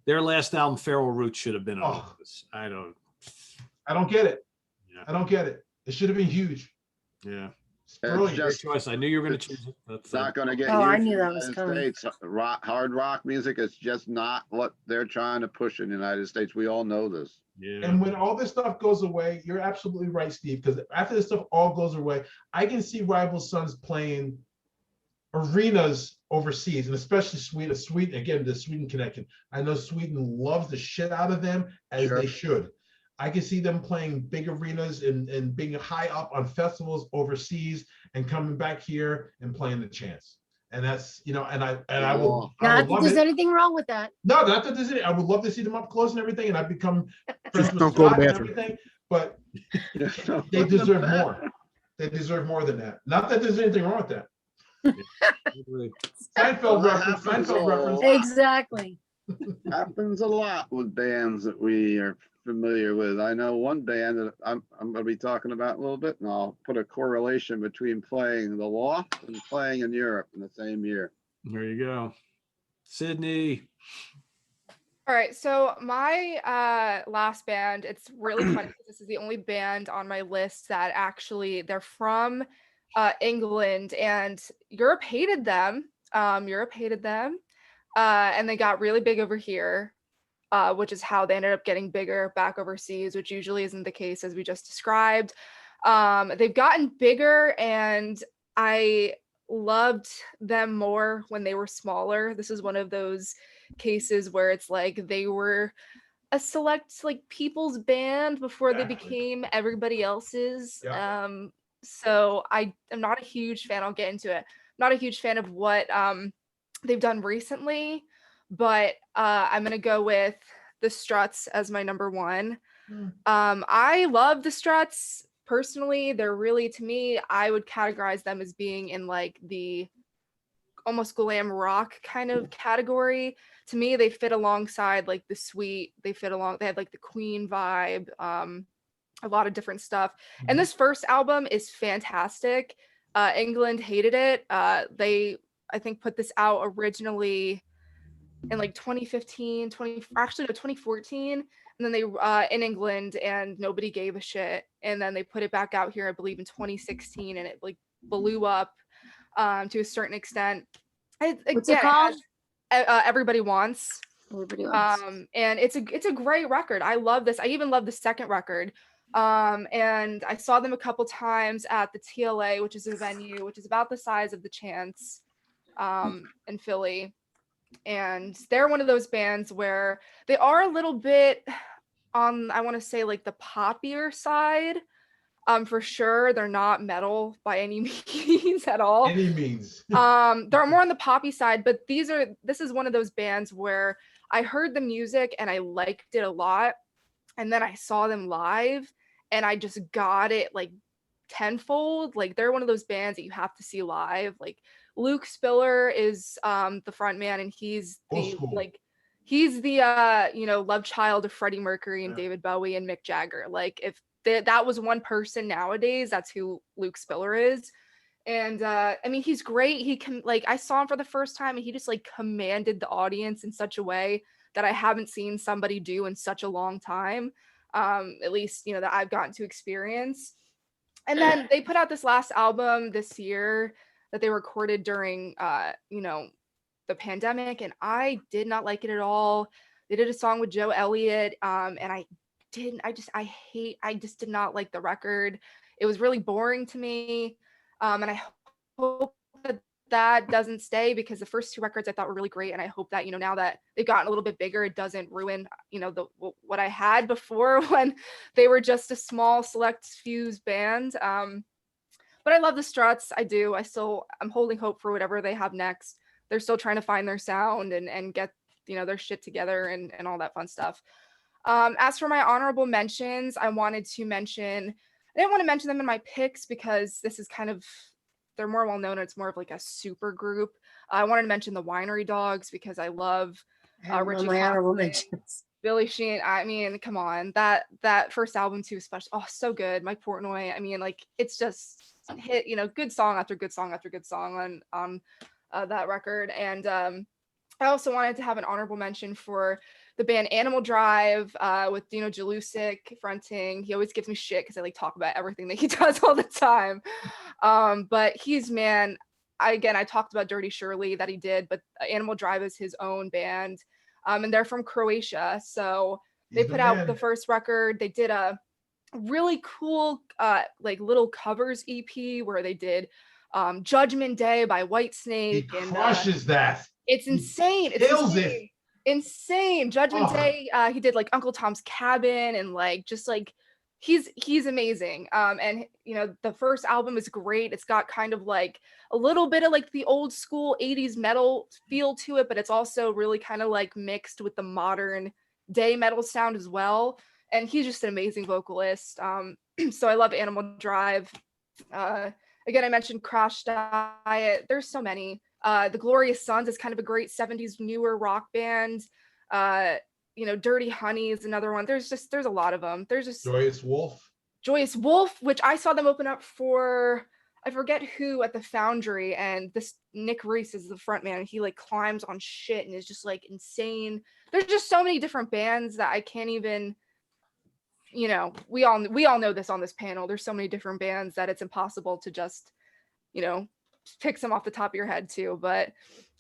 Their last album, Feral Roots, should have been on Oh. this. I don't. I don't get it. Yeah. I don't get it. It should have been huge. Yeah. It's It's brilliant. Great just choice. I knew you were going to it's choose it. That's It's not going to get Oh, I huge knew in that the was United coming. States. Hard rock music is just not what they're trying to push in the United States. We all know this. Yeah. And when all this stuff goes away, you're absolutely right, Steve, because after this stuff all goes away, I can see Rival Sons playing arenas overseas, and especially Sweden. Sweden, again, the Sweden connection. I know Sweden loves the shit out of them, as Sure. they should. I can see them playing big arenas and being high up on festivals overseas and coming back here and playing the chance. And that's, and I will, I Not would that love there's it. anything wrong with that. No, not that there's any. I would love to see them up close and everything, and I've become friends Just with don't go to Scott the and bathroom. everything. But they deserve more. They deserve more than that. Not that there's anything wrong with that. Seinfeld Well, that reference. happens Seinfeld a reference. lot. Exactly. Happens a lot with bands that we are familiar with. I know one band that I'm going to be talking about a little bit, and I'll put a correlation between playing the Loft and playing in Europe in the same year. There you go. Sydney. All right, so my last band, it's really funny because this is the only band on my list that actually they're from England, and Europe hated them. And they got really big over here, which is how they ended up getting bigger back overseas, which usually isn't the case as we just described. They've gotten bigger, and I loved them more when they were smaller. This is one of those cases where it's like they were a select like people's band before they Exactly. became everybody else's. Yeah. So I am not a huge fan. I'll get into it. Not a huge fan of what they've done recently, but I'm gonna go with the Struts as my number one. I love the Struts personally. They're really, to me, I would categorize them as being in like the almost glam rock kind of category. To me, they fit alongside like the Sweet. They had like the Queen vibe, a lot of different stuff. And this first album is fantastic. England hated it. They, I think, put this out originally in like 2014, and then they in England, and nobody gave a shit. And then they put it back out here, I believe, in 2016, and it like blew up to a certain extent. What's it called? Everybody Wants. Everybody Wants. And it's a great record. I love this. I even love the second record. And I saw them a couple times at the TLA, which is a venue which is about the size of the Chance in Philly. And they're one of those bands where they are a little bit on, I want to say, like the poppier side. For sure, they're not metal by any means at all. Any means. They're more on the poppy side, but this is one of those bands where I heard the music and I liked it a lot, and then I saw them live and I just got it like tenfold. Like they're one of those bands that you have to see live. Like Luke Spiller is the front man, and he's the love child of Freddie Mercury and David Bowie and Mick Jagger. Like if that was one person nowadays, that's who Luke Spiller is. And I mean, he's great. He can, like, I saw him for the first time and he just like commanded the audience in such a way that I haven't seen somebody do in such a long time. At least, that I've gotten to experience. And then they put out this last album this year that they recorded during, the pandemic, and I did not like it at all. They did a song with Joe Elliott, and I just did not like the record. It was really boring to me. And I hope that doesn't stay, because the first two records I thought were really great. And I hope that, now that they've gotten a little bit bigger, it doesn't ruin, what I had before when they were just a small select few band. But I love the Struts. I do. I'm holding hope for whatever they have next. They're still trying to find their sound and get, their shit together and all that fun stuff. As for my honorable mentions, I didn't want to mention them in my picks because this is kind of they're more well known. It's more of like a super group. I wanted to mention the Winery Dogs because I love Richie my honorable Kotzen, mentions. Billy Sheehan. I mean, come on, that first album too, especially, oh, so good. Mike Portnoy. I mean, like, it's just hit, you know, good song after good song after good song on that record. And I also wanted to have an honorable mention for the band Animal Drive with Dino Jalusic fronting. He always gives me shit because I like talk about everything that he does all the time. But he's, man, I talked about Dirty Shirley that he did, but Animal Drive is his own band. And they're from Croatia. So they put out the first record. They did a really cool like little covers EP where they did Judgment Day by Whitesnake. He crushes that. It's insane. He kills it. Insane. Judgment Day. He did like Uncle Tom's Cabin and like just like he's amazing. And you know, the first album is great. It's got kind of like a little bit of like the old school 80s metal feel to it, but it's also really kind of like mixed with the modern day metal sound as well. And he's just an amazing vocalist. So I love Animal Drive. Again, I mentioned Crash Diet. There's so many. The Glorious Sons is kind of a great 70s newer rock band. You know, Dirty Honey is another one. There's a lot of them. There's just Joyous Wolf. Joyous Wolf, which I saw them open up for, I forget who, at the Foundry, and this Nick Reese is the front man. He like climbs on shit and is just like insane. There's just so many different bands that I can't even, you know, we all know this on this panel. There's so many different bands that it's impossible to just, you know, pick some off the top of your head too. But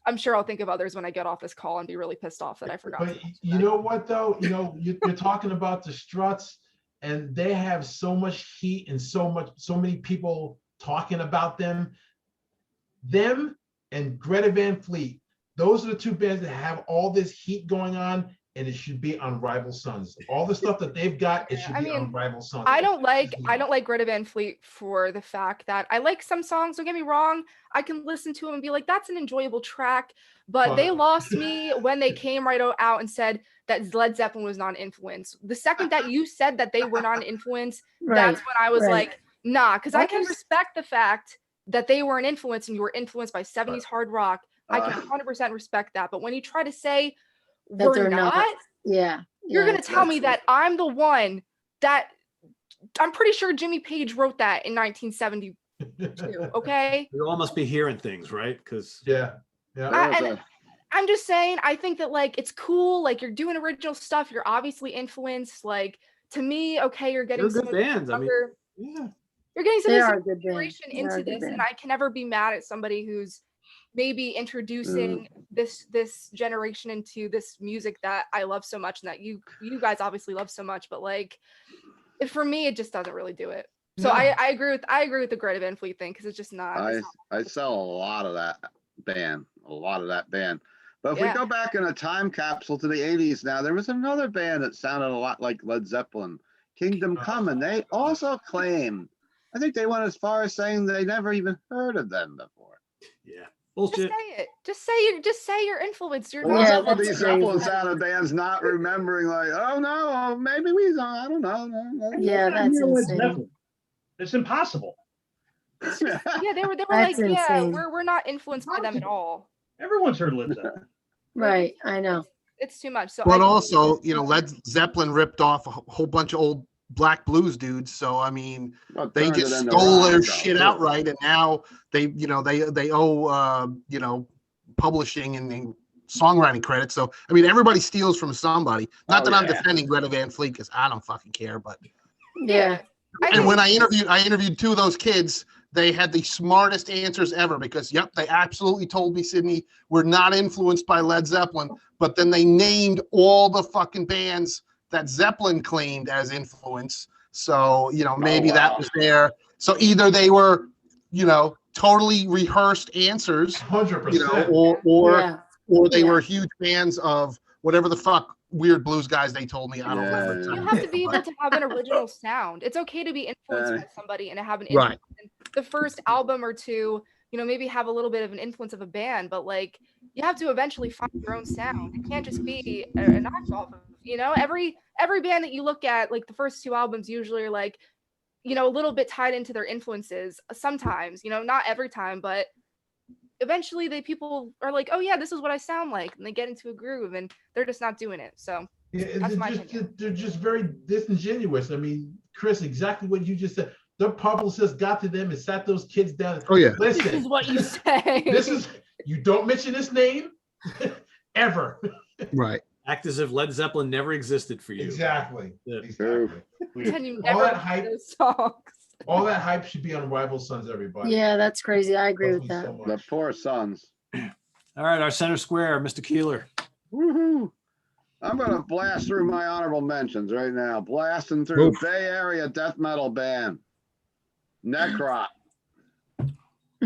I'm sure I'll think of others when I get off this call and be really pissed off that I forgot. But you know what though? You know, you're talking about the Struts, and they have so much heat and so many people talking about them. Them and Greta Van Fleet, those are the two bands that have all this heat going on, and it should be on Rival Sons. All the stuff that they've got, it should be on Rival Sons. I don't like Greta Van Fleet for the fact that I like some songs, don't get me wrong. I can listen to them and be like, that's an enjoyable track, but they lost me when they came right out and said that Led Zeppelin was not an influence. The second that you said that they were not an influence, that's when I was like, nah, because I can respect the fact that they were an influence and you were influenced by 70s hard rock. I can 100% respect that. But when you try to say That we're not, you're going to tell me that I'm the one that, I'm pretty sure Jimmy Page wrote that in 1972. Okay. You all must be hearing things, right? Because I'm just saying, I think that like it's cool, like you're doing original stuff, you're obviously influenced. Like to me, okay, you're getting good bands. Younger, you're getting some inspiration into this, and I can never be mad at somebody who's maybe introducing this generation into this music that I love so much, and that you guys obviously love so much. But like, for me, it just doesn't really do it. So I agree with the Greta Van Fleet thing, because it's just not. I sell a lot of that band. But if we go back in a time capsule to the 80s now, there was another band that sounded a lot like Led Zeppelin, Kingdom Come, and they also claim, I think they went as far as saying they never even heard of them before. Yeah. Bullshit. Just say it. Just say you're influenced. You're not. Some of these Zeppelin sounded bands not remembering, like, oh no, maybe we don't. I don't know. Yeah, that's insane. It's impossible. Yeah, they were like, insane. We're not influenced by them at all. Everyone's heard Led Zeppelin. Right, I know. It's too much. So, but also, you know, Led Zeppelin ripped off a whole bunch of old black blues dudes. So I mean, they just stole their shit outright, and now they owe publishing and songwriting credit. So I mean, everybody steals from somebody. Not that I'm defending Greta Van Fleet, because I don't fucking care, but yeah. And when I interviewed two of those kids, they had the smartest answers ever, because they absolutely told me, Sydney, we're not influenced by Led Zeppelin, but then they named all the fucking bands that Zeppelin claimed as influence. So, maybe that was there. So either they were, totally rehearsed answers, 100%, or they were huge fans of whatever the fuck weird blues guys they told me. I don't remember. You have to be able to have an original sound. It's okay to be influenced by somebody and have an influence. Right. The first album or two, maybe have a little bit of an influence of a band, but like you have to eventually find your own sound. It can't just be a knockoff of, every band that you look at, like the first two albums usually are like you know, a little bit tied into their influences sometimes, you know, not every time, but eventually people are like, oh yeah, this is what I sound like. And they get into a groove and they're just not doing it. So that's my opinion. They're just very disingenuous. I mean, Chris, exactly what you just said. The publicist got to them and sat those kids down. Oh yeah. This Listen, is what you say. You don't mention this name ever. Right. Act as if Led Zeppelin never existed for you. Exactly. Yeah. Exactly. Pretend you All never that heard hype- those songs. All that hype should be on Rival Sons, everybody. Yeah, that's crazy. I agree Love with you that. so much. The poor sons. All right, our center square, Mr. Keeler. Woohoo! I'm gonna blast through my honorable mentions right now. Blasting through Oof. Bay Area death metal band, Necrot,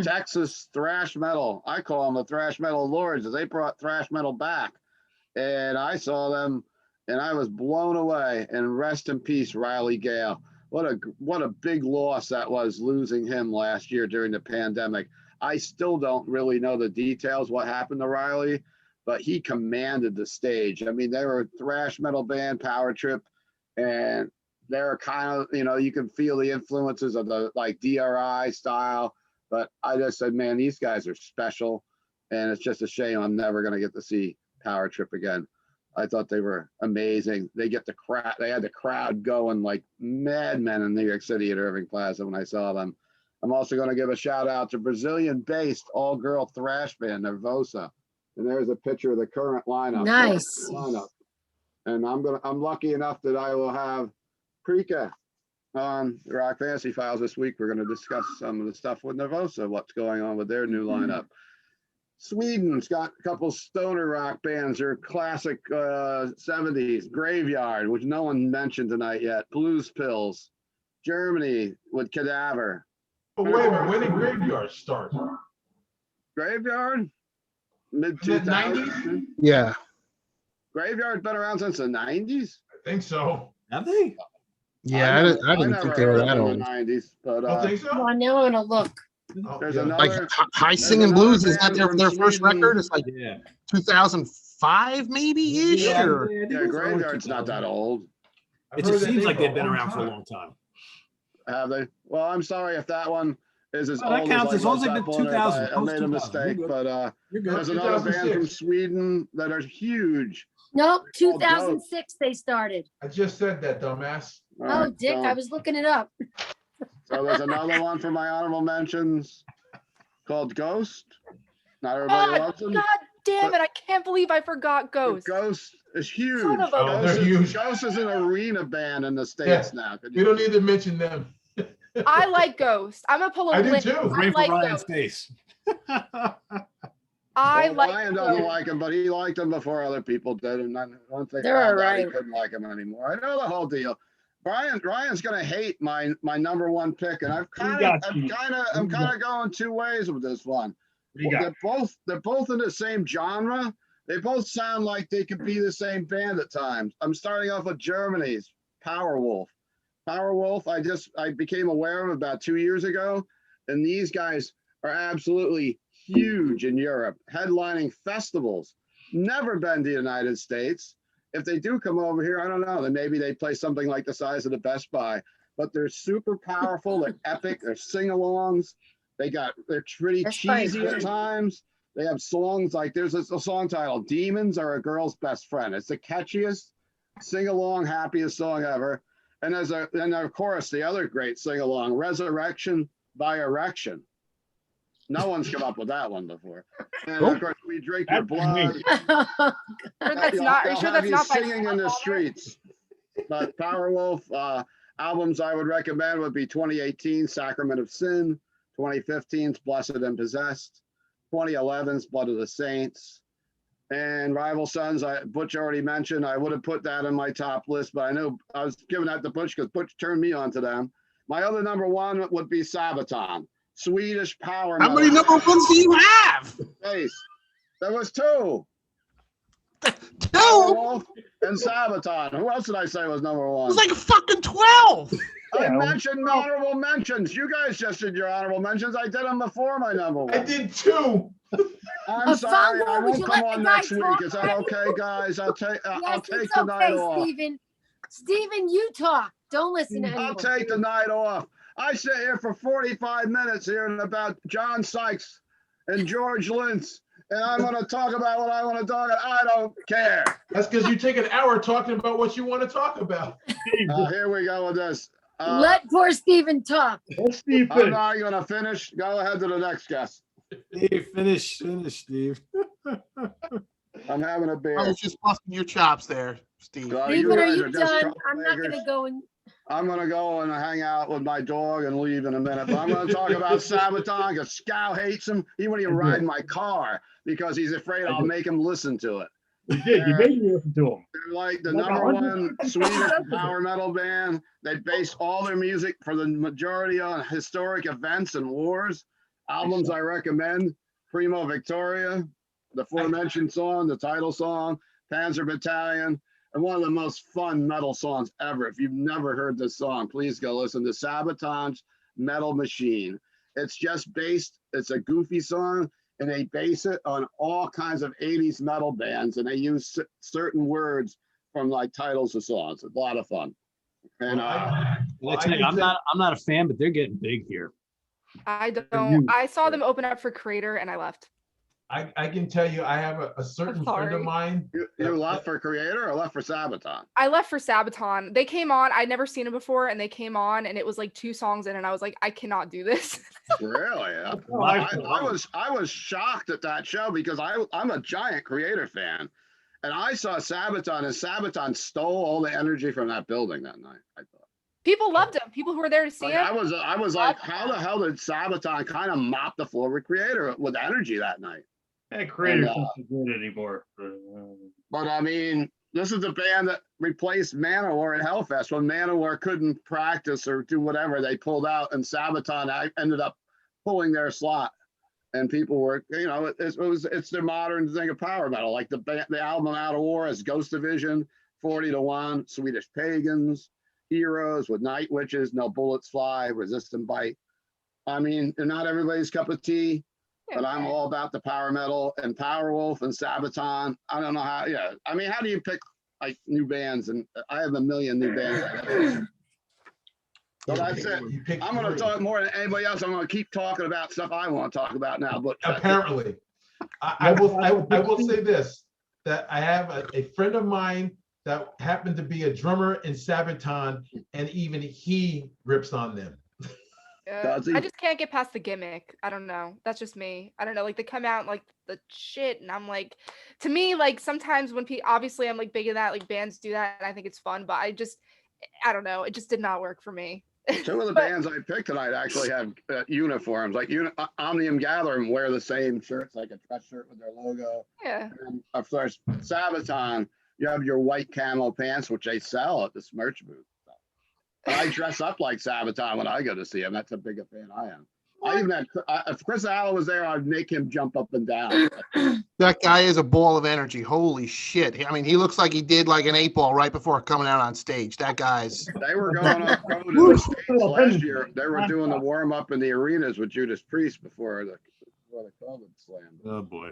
Texas thrash metal. I call them the thrash metal lords. They brought thrash metal back, and I saw them, and I was blown away. And rest in peace, Riley Gale. What a big loss that was, losing him last year during the pandemic. I still don't really know the details what happened to Riley, but he commanded the stage. I mean, they were a thrash metal band, Power Trip, and they're kind of, you know, you can feel the influences of the like DRI style. But I just said, man, these guys are special, and it's just a shame I'm never going to get to see Power Trip again. I thought they were amazing. They had the crowd going like madmen in New York City at Irving Plaza when I saw them. I'm also going to give a shout out to Brazilian-based all-girl thrash band Nervosa, and there's a picture of the current lineup. Nice. And I'm lucky enough that I will have Krika on the Rock Fantasy Files this week. We're going to discuss some of the stuff with Nervosa, what's going on with their new lineup. Sweden's got a couple stoner rock bands, their classic 70s, Graveyard, which no one mentioned tonight yet, Blues Pills, Germany with Cadaver. But wait a minute, when did Graveyard start? Graveyard? Mid The 2000s? 90s? Yeah. Graveyard's been around since the 90s? I think so. Have they? Yeah, I didn't never think they were heard that of them old. in the 90s, but I think so. Come on, now I'm gonna look. Oh, there's yeah. another. Like High Singing another Blues, is that band from their first Sweden. record? It's like Yeah. 2005 maybe ish. Yeah, Or I think Yeah, it was early Graveyard's not 2000s. that old. I've It heard just that seems name like for they've been long around for a time. long time. Have they? Well, I'm sorry if that one is as Oh, that old counts as as long as Led they've been Zeppelin, if 2000, I made a 2000. mistake, You're but You're good. there's another band from 2006. Sweden that are huge. Nope, Oh, 2006 they started. I just said that, dumbass. All Oh, right, Dick, so, I was looking it up. so there's another one for my honorable mentions called Ghost. Not everybody loves them. God damn it. I can't believe I forgot but Ghost. Ghost is huge. Son of a- Oh, they're Ghost, huge. Ghost is an arena band in the States now. Could We you- don't need to mention them. I like Ghost. I'm gonna pull a I do list. too. I Great for like Ryan's Ghost. face. I Well, like Ryan doesn't Ghost. like him, but he liked him before other people did. And then once they They're found out, he alright. couldn't like him anymore. I know the whole deal. Ryan's gonna hate my number one pick, and I'm kind of going two ways with this one. What do you got? They're both in the same genre. They both sound like they could be the same band at times. I'm starting off with Germany's Powerwolf. Powerwolf, I became aware of about 2 years ago, and these guys are absolutely huge in Europe, headlining festivals. Never been to the United States. If they do come over here, I don't know. Then maybe they play something like the size of the Best Buy. But they're super powerful. They're epic. They're sing-alongs. They're pretty That's fine. cheesy at times. They have songs like there's a song titled "Demons Are a Girl's Best Friend." It's the catchiest sing-along, happiest song ever. And then of course the other great sing-along, "Resurrection by Erection." No one's come up with that one before. And of course, "We Drink Your Blood." Sure that's not. Are you They'll sure have that's you not by singing in the streets? But Powerwolf albums I would recommend would be 2018 "Sacrament of Sin," 2015's "Blessed and Possessed," 2011's "Blood of the Saints," and Rival Sons. Butch already mentioned. I would have put that in my top list, but I know I was giving that to Butch because Butch turned me on to them. My other number one would be Sabaton, Swedish power how metal. many number ones do you have? Face. There was two. Two? Powerwolf and Sabaton. Who else did I say was number It one? was like a fucking 12. I Yeah. mentioned honorable mentions. You guys just did your honorable mentions. I did them before my number one. I did too. I'm sorry. I Would won't you come let on the guy next week. talk Is that already? okay, guys? I'll take Yes, the it's night okay, off. Stephen. Stephen, you talk. Don't listen to I'll anyone. take the night off. I sit here for 45 minutes hearing about John Sykes and George Lynch, and I'm going to talk about what I want to talk about. I don't care. That's because you take an hour talking about what you want to talk about. Here we go with this. Let poor Stephen talk. Let's Steve I'm finish. not going to finish. Go ahead to the next guest. Steve, finish, Steve. I'm having a beer. I was just busting your chops there, Steve. So Stephen, are guys you just done? I'm not troublemakers. gonna go and, I'm gonna go and hang out with my dog and leave in a minute. But I'm gonna talk about Sabaton because Scow hates him. He won't even ride in my car because he's afraid I'll make him listen to it. You did. You made me listen to him. They're like the Like number 100. one Swedish power metal band. They base all their music for the majority on historic events and wars. Albums I recommend: Primo Victoria, the aforementioned song, the title song, Panzer Battalion, and one of the most fun metal songs ever. If you've never heard this song, please go listen to Sabotage Metal Machine. It's just based, it's a goofy song, and they base it on all kinds of 80s metal bands, and they use certain words from like titles of songs. It's a lot of fun. And Well, I tell you, I'm not a fan, but they're getting big here. I don't. I saw them open up for Creator and I left. I can tell you, I have a certain friend sorry. of mine. you left for Creator or left for Sabaton? I left for Sabaton. They came on. I'd never seen them before, and they came on, and it was like 2 songs in, and I was like, I cannot do this. Really? I was shocked at that show because I'm a giant Creator fan, and I saw Sabaton, and Sabaton stole all the energy from that building that night. I thought. People loved him. People who were there to see Like, him. I was like, how the hell did Sabaton kind of mop the floor with Creator with energy that night? That creator's And, not so good anymore. But I mean, this is the band that replaced Manowar at Hellfest when Manowar couldn't practice or do whatever. They pulled out, and Sabaton ended up pulling their slot. And people were, it's their modern thing of power metal. Like the album Out of War is Ghost Division, 40-1, Swedish Pagans, Heroes with Night Witches, No Bullets Fly, Resist and Bite. I mean, they're not everybody's cup of tea. But I'm all about the power metal and Power Wolf and Sabaton. I don't know how. Yeah, I mean, how do you pick like new bands? And I have a million new bands. So that's it. I'm going to talk more than anybody else. I'm going to keep talking about stuff I want to talk about now. But Apparently, I will say this: that I have a friend of mine that happened to be a drummer in Sabaton, and even he rips on them. Does he? I just can't get past the gimmick. I don't know. That's just me. I don't know. Like they come out like the shit, and I'm like, to me, like sometimes when people, obviously, I'm like big in that, like bands do that, and I think it's fun. But I don't know. It just did not work for me. 2 of the bands I picked tonight actually have uniforms. Like Omnium Gathering wear the same shirts, like a dress shirt with their logo. Yeah. And of course, Sabaton, you have your white camo pants, which they sell at this merch booth. And I dress up like Sabaton when I go to see him. That's how big a fan I am. I even had, if Chris Allen was there, I'd make him jump up and down. That guy is a ball of energy. Holy shit. I mean, he looks like he did like an 8-ball right before coming out on stage. That guy's. They were going to the States last year. They were doing the warm up in the arenas with Judas Priest before the COVID slam. Oh boy.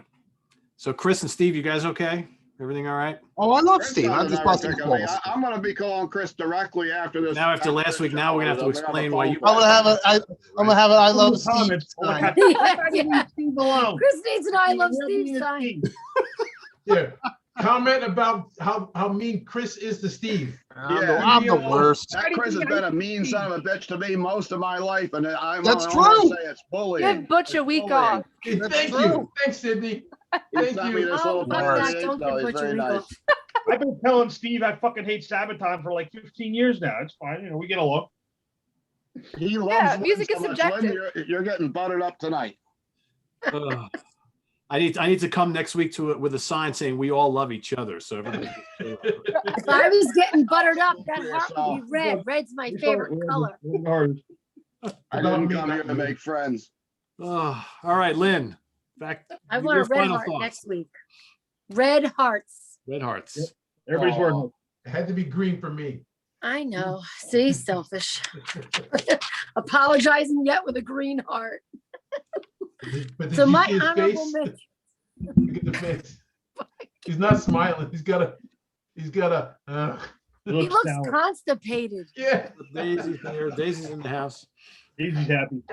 So Chris and Steve, you guys okay? Everything all right? Oh, I love Chris Steve. I'm doesn't just ever busting pick on me. balls. I'm going to be calling Chris directly after this. Now after last week, now we're gonna have to explain why you. I'm gonna have a I love Steve Comments. sign. Steve alone. Chris needs an I love Steve sign. Yeah. Comment about how mean Chris is to Steve. I'm the worst. That Chris has been a mean son of a bitch to me most of my life, and That's I wanna true. say it's bullying. Give Butch a week off. Hey, That's thank true. you. Thanks, Sydney. He Thank sent me you. this Oh, little fuck bird. that. Don't give He's Butch a very week nice. off. I've been telling Steve I fucking hate Sabaton for like 15 years now. It's fine. We get along. He loves Yeah, Lynn music is so much. subjective. Lynn, you're getting buttered up tonight. Ugh. I need to come next week to it with a sign saying we all love each other. So everybody. If I was getting buttered up, that heart would be red. Red's my favorite color. I didn't come here to make friends. Oh, all right, Lynn. Back. I want your a red final heart thoughts. next week. Red hearts. Red hearts. Everybody's working. It had to be green for me. I know. See, selfish. Apologizing yet with a green heart. But did So you my see his honorable face? mention. Look at the face. He's not smiling. He's got a He He looks looks down. constipated. Yeah. Daisy's here. Daisy's in the house. He's happy.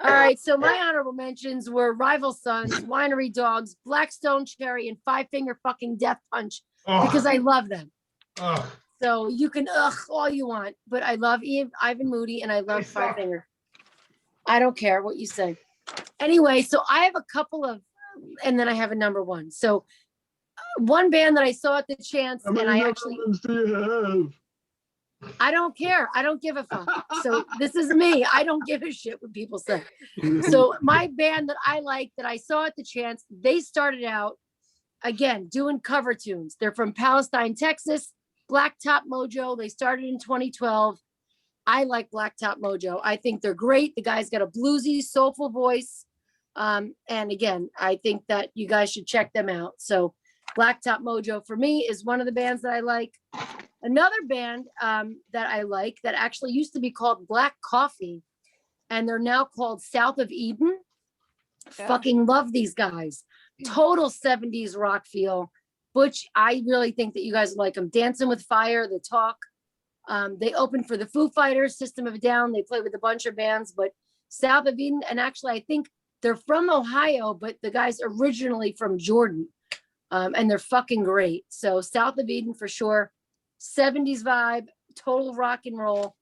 All right, so my honorable mentions were Rival Sons, Winery Dogs, Blackstone Cherry, and Five Finger fucking Death Punch because I love them. Ugh. So you can all you want, but I love Ivan Moody and I love Five Finger. I don't care what you say. Anyway, so I have a couple of, and then I have a number one. So one band that I saw at the Chance, and I actually, do you have? I don't care. I don't give a fuck. So this is me. I don't give a shit what people say. So my band that I like that I saw at the Chance, they started out again doing cover tunes. They're from Palestine, Texas. Blacktop Mojo. They started in 2012. I like Blacktop Mojo. I think they're great. The guy's got a bluesy, soulful voice. And again, I think that you guys should check them out. So Blacktop Mojo for me is one of the bands that I like. Another band that I like that actually used to be called Black Coffee, and they're now called South of Eden. Yeah. Fucking love these guys. Total 70s rock feel. Butch, I really think that you guys like them. Dancing with Fire, The Talk. They opened for the Foo Fighters, System of a Down. They play with a bunch of bands, but South of Eden, and actually I think they're from Ohio, but the guy's originally from Jordan. And they're fucking great. So South of Eden for sure. 70s vibe, total rock and roll.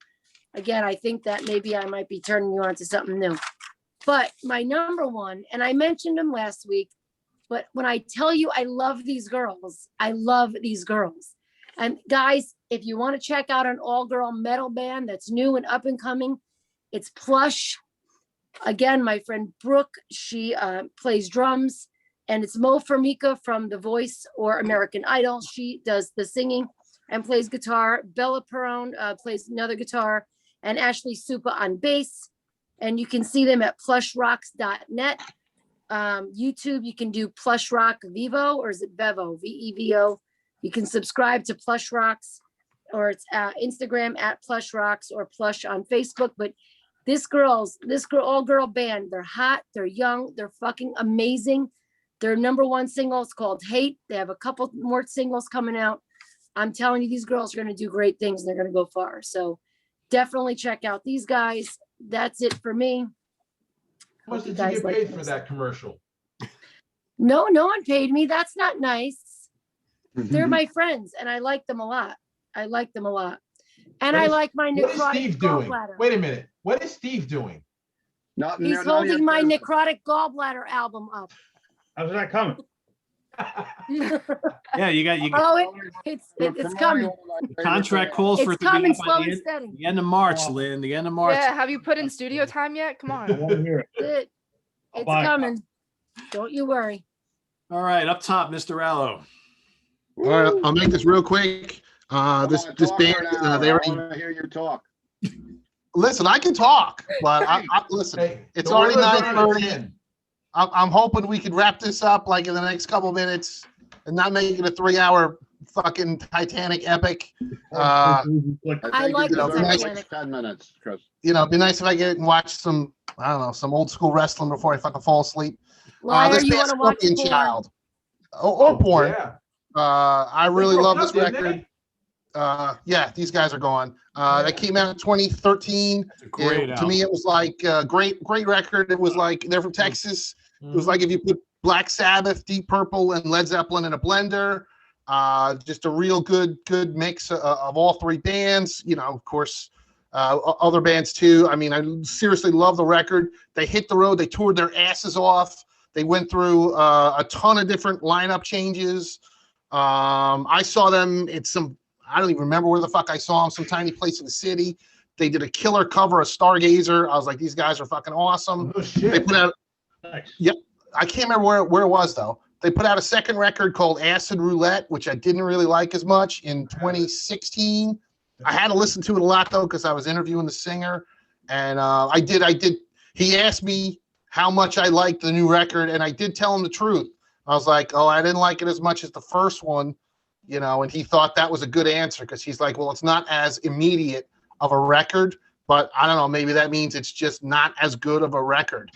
Again, I think that maybe I might be turning you on to something new. But my number one, and I mentioned them last week, but when I tell you I love these girls, I love these girls. And guys, if you want to check out an all-girl metal band that's new and up and coming, it's Plush. Again, my friend Brooke, she plays drums. And it's Mo Formica from The Voice or American Idol. She does the singing and plays guitar. Bella Perone plays another guitar. And Ashley Supa on bass. And you can see them at plushrocks.net. YouTube, you can do Plush Rock Vivo, or is it Vevo? V-E-V-O. You can subscribe to Plush Rocks, or it's Instagram at Plush Rocks, or Plush on Facebook. But this all-girl band, they're hot, they're young, they're fucking amazing. Their number one single is called Hate. They have a couple more singles coming out. I'm telling you, these girls are going to do great things and they're going to go far. So definitely check out these guys. That's it for me. How much Hope you did you guys get like paid for this. that commercial? No one paid me. That's not nice. They're my friends and I like them a lot. And I like my What is necrotic Steve doing? gallbladder. Wait a minute. What is Steve doing? He's holding my necrotic gallbladder album up. How's that coming? Yeah, you got Oh, it's coming. the contract calls for It's it to be coming up by slow the and end, steady. the end of March, Lynn. The end of March. Yeah, have you put in studio time yet? Come I on. want to hear it. It's buy it. coming. Don't you worry. All right, up top, Mr. Allo. All right, I'll make this real quick. This band, they I already want to hear your talk. listen. I can talk, but I listen. Hey, It's the already Oilers are on 9:30. 10. I'm hoping we can wrap this up like in the next couple minutes and not make it a 3-hour fucking Titanic epic. I like you the deserve like Titanic. 10 minutes, Chris. You know, it'd be nice if I get and watch some, I don't know, some old school wrestling before I fucking fall asleep. Liar, This you band's want to watch Scorpion porn? Child. Or porn. Yeah. I really They broke love this up, didn't record. they? Yeah, these guys are gone. That came out in 2013. It's a great To me, it was like a great record. It was like, they're from Texas. It was like if you put Black Sabbath, Deep Purple, and Led Zeppelin in a blender. Just a real good mix of all three bands. You know, of course, other bands too. I mean, I seriously love the record. They hit the road. They toured their asses off. They went through a ton of different lineup changes. I saw them at I don't even remember where the fuck I saw them, some tiny place in the city. They did a killer cover of Stargazer. I was like, these guys are fucking awesome. Oh, They shit. put out, Nice. I can't remember where it was though. They put out a second record called Acid Roulette, which I didn't really like as much in 2016. I had to listen to it a lot though, because I was interviewing the singer, and I did. He asked me how much I liked the new record, and I did tell him the truth. I was like, oh, I didn't like it as much as the first one, you know, and he thought that was a good answer because he's like, well, it's not as immediate of a record, but I don't know, maybe that means it's just not as good of a record.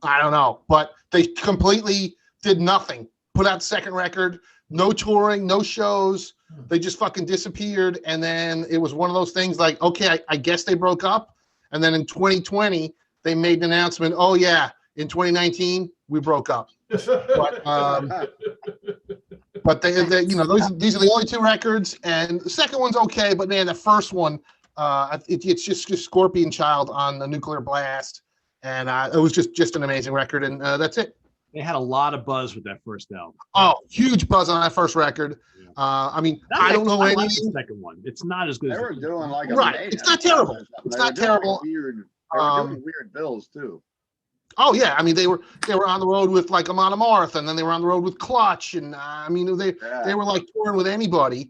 I don't know, but they completely did nothing. Put out the second record, no touring, no shows. They just fucking disappeared. And then it was one of those things like, okay, I guess they broke up. And then in 2020, they made an announcement. Oh yeah, in 2019 we broke up. But they you know, these are the only two records, and the second one's okay. But man, the first one, it's just Scorpion Child on the Nuclear Blast, and it was just an amazing record, and that's it. They had a lot of buzz with that first album. Oh, huge buzz on that first record. Yeah. I mean, I don't know I like anything. the second one. It's not as good They as were doing like a Right. Mayhem It's not terrible. or something. It's They not were doing terrible. Weird. They were doing weird bills too. Oh yeah, I mean they were on the road with like Amon Amarth, and then they were on the road with Clutch, and I mean they were like touring with anybody.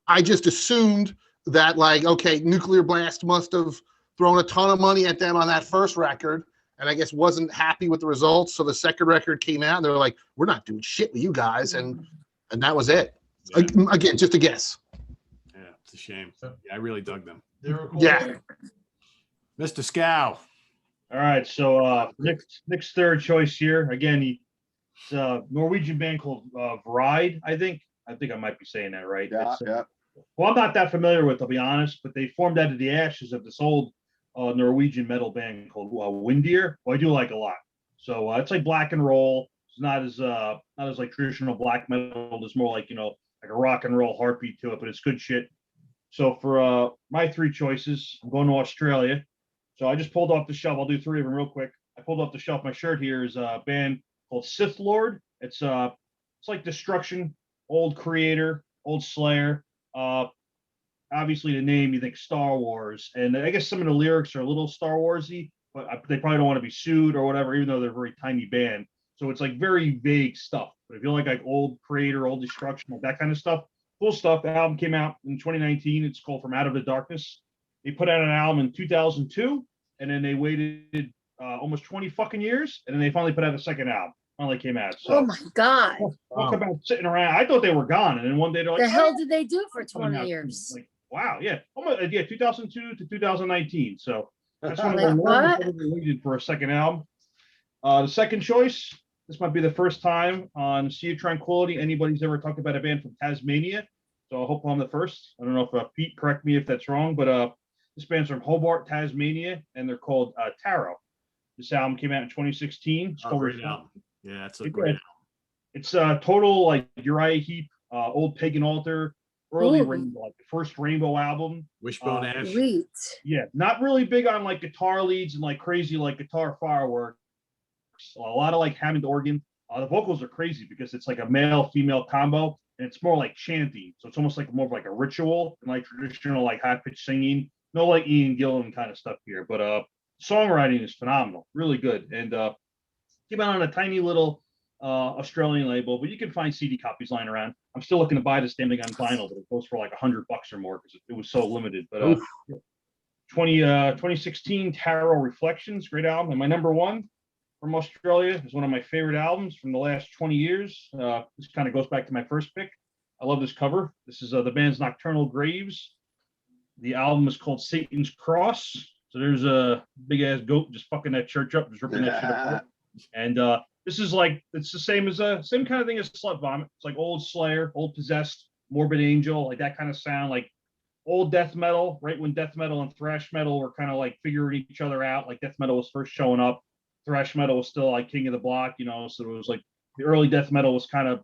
I just assumed that like, okay, Nuclear Blast must have thrown a ton of money at them on that first record, and I guess wasn't happy with the results. So the second record came out, and they were like, we're not doing shit with you guys, and that was it. Yeah. Again, just a guess. Yeah, it's a shame. Yeah, I really dug them. They were cool. Yeah. Mr. Scow. All right, so Nick's third choice here. Again, it's a Norwegian band called Vride, I think. I might be saying that right. Yeah, It's, yeah. Well, I'm not that familiar with, I'll be honest, but they formed out of the ashes of this old Norwegian metal band called Windir, who I do like a lot. So it's like black and roll. It's not as like traditional black metal. There's more like, you know, like a rock and roll heartbeat to it, but it's good shit. So for my three choices, I'm going to Australia. So I just pulled off the shelf. I'll do three of them real quick. I pulled off the shelf. My shirt here is a band called Sith Lord. It's like Destruction, old Creator, old Slayer. Obviously the name, you think Star Wars, and I guess some of the lyrics are a little Star Warsy, but they probably don't want to be sued or whatever, even though they're a very tiny band. So it's like very vague stuff. But if you like old Creator, old Destruction, like that kind of stuff, cool stuff. The album came out in 2019. It's called From Out of the Darkness. They put out an album in 2002, and then they waited almost 20 fucking years, and then they finally put out a second album. Finally came out. So, Oh my God. talk about sitting around. I thought they were gone, and then one day they're like, The hell "Oh, did they do for it's coming 20 out." years? Like, wow, yeah, almost, yeah, 2002 to 2019. So that's one of Like the what? ones they waited for a second album. The second choice. This might be the first time on Sea of Tranquility anybody's ever talked about a band from Tasmania. So I hope I'm the first. I don't know if Pete, correct me if that's wrong, but this band's from Hobart, Tasmania, and they're called Tarot. This album came out in 2016. It's called Great album. Yeah, it's a It great did. album. It's total like Uriah Heep, Old Pagan Altar, early Ooh. Rainbow, like the first Rainbow album. Wishbone Ash. Sweet. Yeah, not really big on like guitar leads and like crazy like guitar fireworks. A lot of like Hammond organ. The vocals are crazy because it's like a male-female combo, and it's more like chanting. So it's almost like more of like a ritual and like traditional like high-pitched singing. No like Ian Gillan kind of stuff here, but songwriting is phenomenal, really good. And came out on a tiny little Australian label, but you can find CD copies lying around. I'm still looking to buy this damn thing on vinyl, but it goes for like $100 or more because it was so limited. But 2016 Tarot Reflections, great album. And my number one from Australia is one of my favorite albums from the last 20 years. This kind of goes back to my first pick. I love this cover. This is the band's Nocturnal Graves. The album is called Satan's Cross. So there's a big ass goat just fucking that church up, just ripping that shit apart. And this is like, it's the same kind of thing as Slut Vomit. It's like old Slayer, old Possessed, Morbid Angel, like that kind of sound, like old death metal, right when death metal and thrash metal were kind of like figuring each other out. Like death metal was first showing up. Thrash metal was still like king of the block, you know, so it was like the early death metal was kind of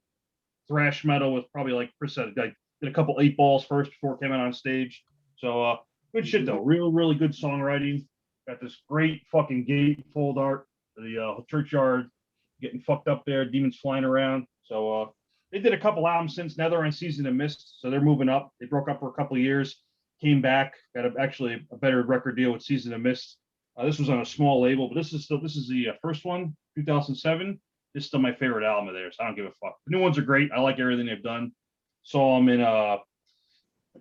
thrash metal with probably like Chris said, like did a couple 8-balls first before it came out on stage. So good shit though, really good songwriting. Got this great fucking gatefold art, the churchyard getting fucked up there, demons flying around. So they did a couple albums since. Now they're on Season of Mist, so they're moving up. They broke up for a couple of years, came back, got actually a better record deal with Season of Mist. This was on a small label, but this is the first one, 2007. This is still my favorite album of theirs. I don't give a fuck. The new ones are great. I like everything they've done. Saw them in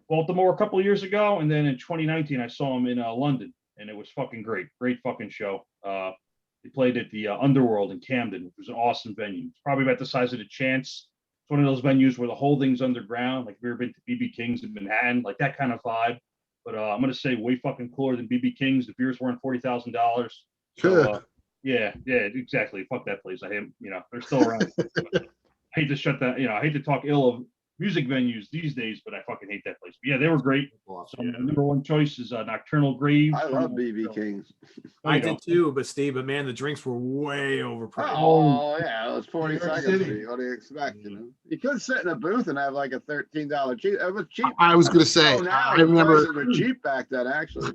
Baltimore a couple of years ago, and then in 2019 I saw them in London, and it was fucking great fucking show. They played at the Underworld in Camden, which was an awesome venue. It's probably about the size of the Chance. It's one of those venues where the whole thing's underground. Like, have you ever been to BB King's in Manhattan? Like that kind of vibe. But I'm gonna say way fucking cooler than BB King's. The beers weren't $40,000. So yeah, exactly. Fuck that place. I hate, you know, they're still around. I hate to shut that. You know, I hate to talk ill of music venues these days, but I fucking hate that place. But yeah, they were great. So Yeah. my number one choice is Nocturnal Graves. I love BB Kings. No, I you did don't. too, but Steve, but man, the drinks were way overpriced. Oh yeah, it was 40 New York seconds. City. What do you expect? You know, you could sit in a booth and have like a $13 cheap. It was cheap. I was gonna say, Oh, now I the remember, prices were cheap back then. Actually,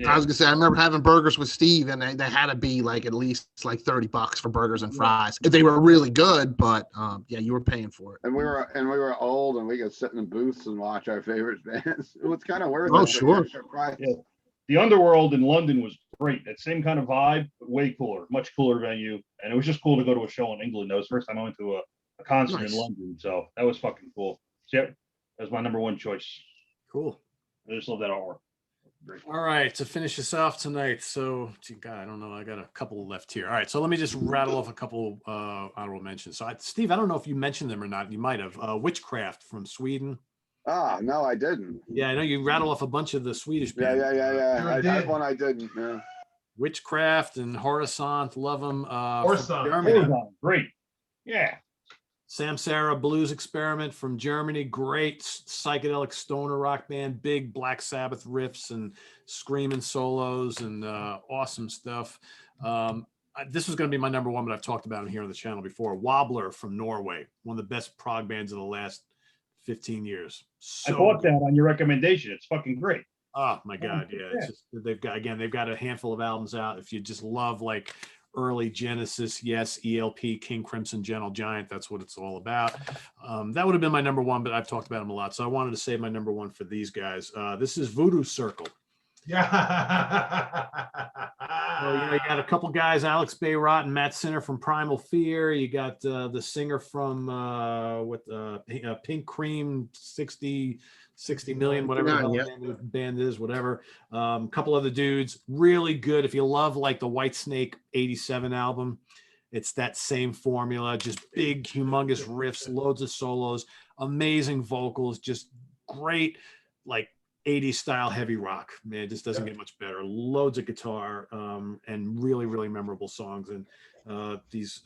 I was gonna say, I remember having burgers with Steve, and they had to be like at least like $30 for burgers and fries. They were really good, but yeah, you were paying for it. and we were old and we could sit in booths and watch our favorite bands. It was kind of worth Oh, it. for the sure. extra price. Yeah. The Underworld in London was great. That same kind of vibe, but way cooler, much cooler venue. And it was just cool to go to a show in England. That was the first time I went to a concert Nice. in London. So that was fucking cool. So, yep, that was my number one choice. Cool. I just love that artwork. Great. All right, to finish us off tonight. So, gee, God, I don't know. I got a couple left here. All right, so let me just rattle off a couple honorable mentions. So, Steve, I don't know if you mentioned them or not. You might have. Witchcraft from Sweden. Ah, no, I didn't. Yeah, I know you rattle off a bunch of the Swedish Yeah, bands. yeah. Sure I had did. one I didn't. Yeah. Witchcraft and Horizont, love them. Horizont, Germany. Horizon, great. Yeah. Samsara Blues Experiment from Germany, great psychedelic stoner rock band, big Black Sabbath riffs and screaming solos and awesome stuff. This was going to be my number one, but I've talked about him here on the channel before. Wobbler from Norway, one of the best prog bands of the last 15 years. I So bought that on your recommendation. It's fucking great. oh my God, yeah. It's just, they've got a handful of albums out. If you just love like early Genesis, yes, ELP, King Crimson, Gentle Giant, that's what it's all about. That would have been my number one, but I've talked about them a lot, so I wanted to save my number one for these guys. This is Voodoo Circle. Yeah. So, you got a couple guys, Alex Bayrott and Matt Sinner from Primal Fear. You got the singer from Pink Cream 60 million, whatever the hell the name of the band is, whatever. Couple other dudes, really good. If you love like the Whitesnake 87 album, it's that same formula, just big, humongous riffs, loads of solos, amazing vocals, just great, like 80s style heavy rock. Man, it just doesn't get much better. Loads of guitar and really, really memorable songs. And I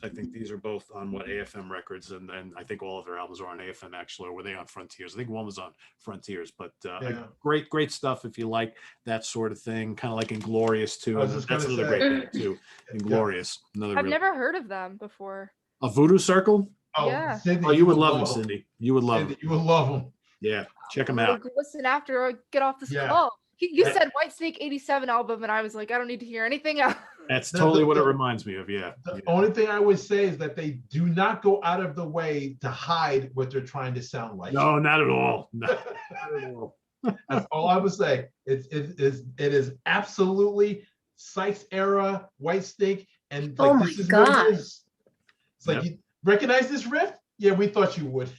think these are both on AFM Records, and I think all of their albums are on AFM actually, or were they on Frontiers? I think one was on Frontiers, but great stuff if you like that sort of thing, kind of like Inglorious too. That's another great band too. Inglorious, another. I've never heard of them before. A Voodoo Circle. Oh, Yeah. Cindy, Oh, you would love them, Cindy. You would love them. Cindy, you would love them. Yeah, check them I'll out. listen after I get off this Yeah. call. You said Whitesnake 87 album, and I was like, I don't need to hear anything else. That's totally what it reminds me of. Yeah. The only thing I would say is that they do not go out of the way to hide what they're trying to sound like. No, not at all. Not at all. That's all I would say. It is absolutely Sykes era Whitesnake, and like Oh my this is what God. it is. It's like, you recognize this riff? Yeah, we thought you would.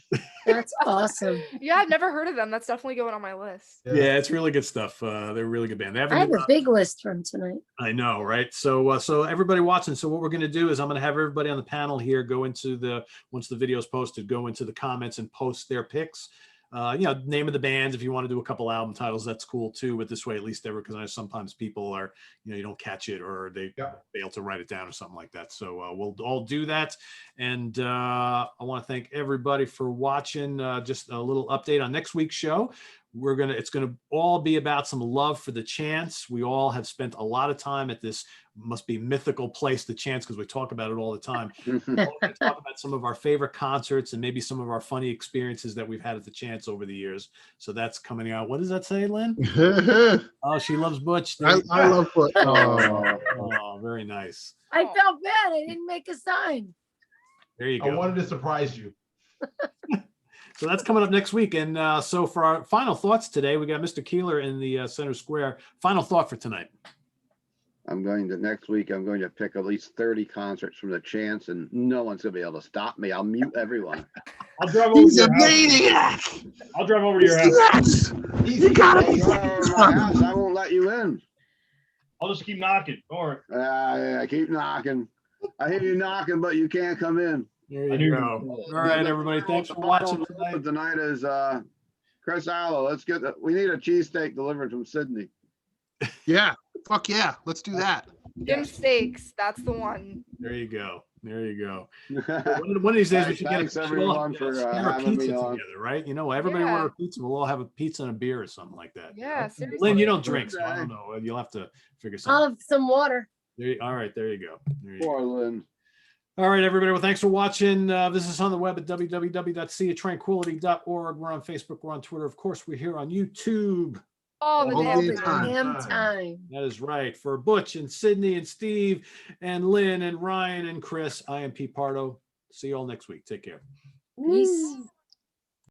That's awesome. Yeah, I've never heard of them. That's definitely going on my list. Yeah, it's really good stuff. They're a really good band. They I have a big list from tonight. I know, right? So everybody watching, so what we're going to do is I'm going to have everybody on the panel here go into once the video is posted, go into the comments and post their picks. Name of the bands. If you want to do a couple album titles, that's cool too. But this way, at least because I know sometimes people are, you don't catch it or they fail to write it down or something like that. So we'll all do that. And I want to thank everybody for watching. Just a little update on next week's show. It's gonna all be about some love for the Chance. We all have spent a lot of time at this must be mythical place, the Chance, because we talk about it all the time. We're going to talk about some of our favorite concerts and maybe some of our funny experiences that we've had at the Chance over the years. So that's coming out. What does that say, Lynn? Oh, she loves Butch. I love Butch. Oh, very nice. I felt bad. I didn't make a sign. There you go. I wanted to surprise you. So that's coming up next week. And so for our final thoughts today, we got Mr. Keeler in the center square. Final thought for tonight. Next week, I'm going to pick at least 30 concerts from the Chance, and no one's going to be able to stop me. I'll mute everyone. I'll drive over to your house. I'll drive over to your house. You gotta be my house. I won't let you in. I'll just keep knocking. Don't worry. I keep knocking. I hear you knocking, but you can't come in. There you go. All right, everybody. Thanks for watching tonight. Tonight is Chris Allo. We need a cheesesteak delivered from Sydney. Yeah. Fuck yeah. Let's do that. Jim Steaks. That's the one. There you go. There you go. One of these days we should Thanks get a, we should all everyone for share a having pizza me on. together, right? You know, everybody Yeah. order pizza. We'll all have a pizza and a beer or something like that. Yeah, Lynn, seriously. you don't drink, so I don't know. You'll have to figure I'll something. have some water. All right, there you go. There you go. Poor Lynn. All right, everybody. Well, thanks for watching. This is on the web at www.seatranquility.org. We're on Facebook. We're on Twitter. Of course, we're here on YouTube. All the All damn the time. Damn time. That is right. For Butch and Sydney and Steve and Lynn and Ryan and Chris, I am Pete Pardo. See you all next week. Take care. Peace.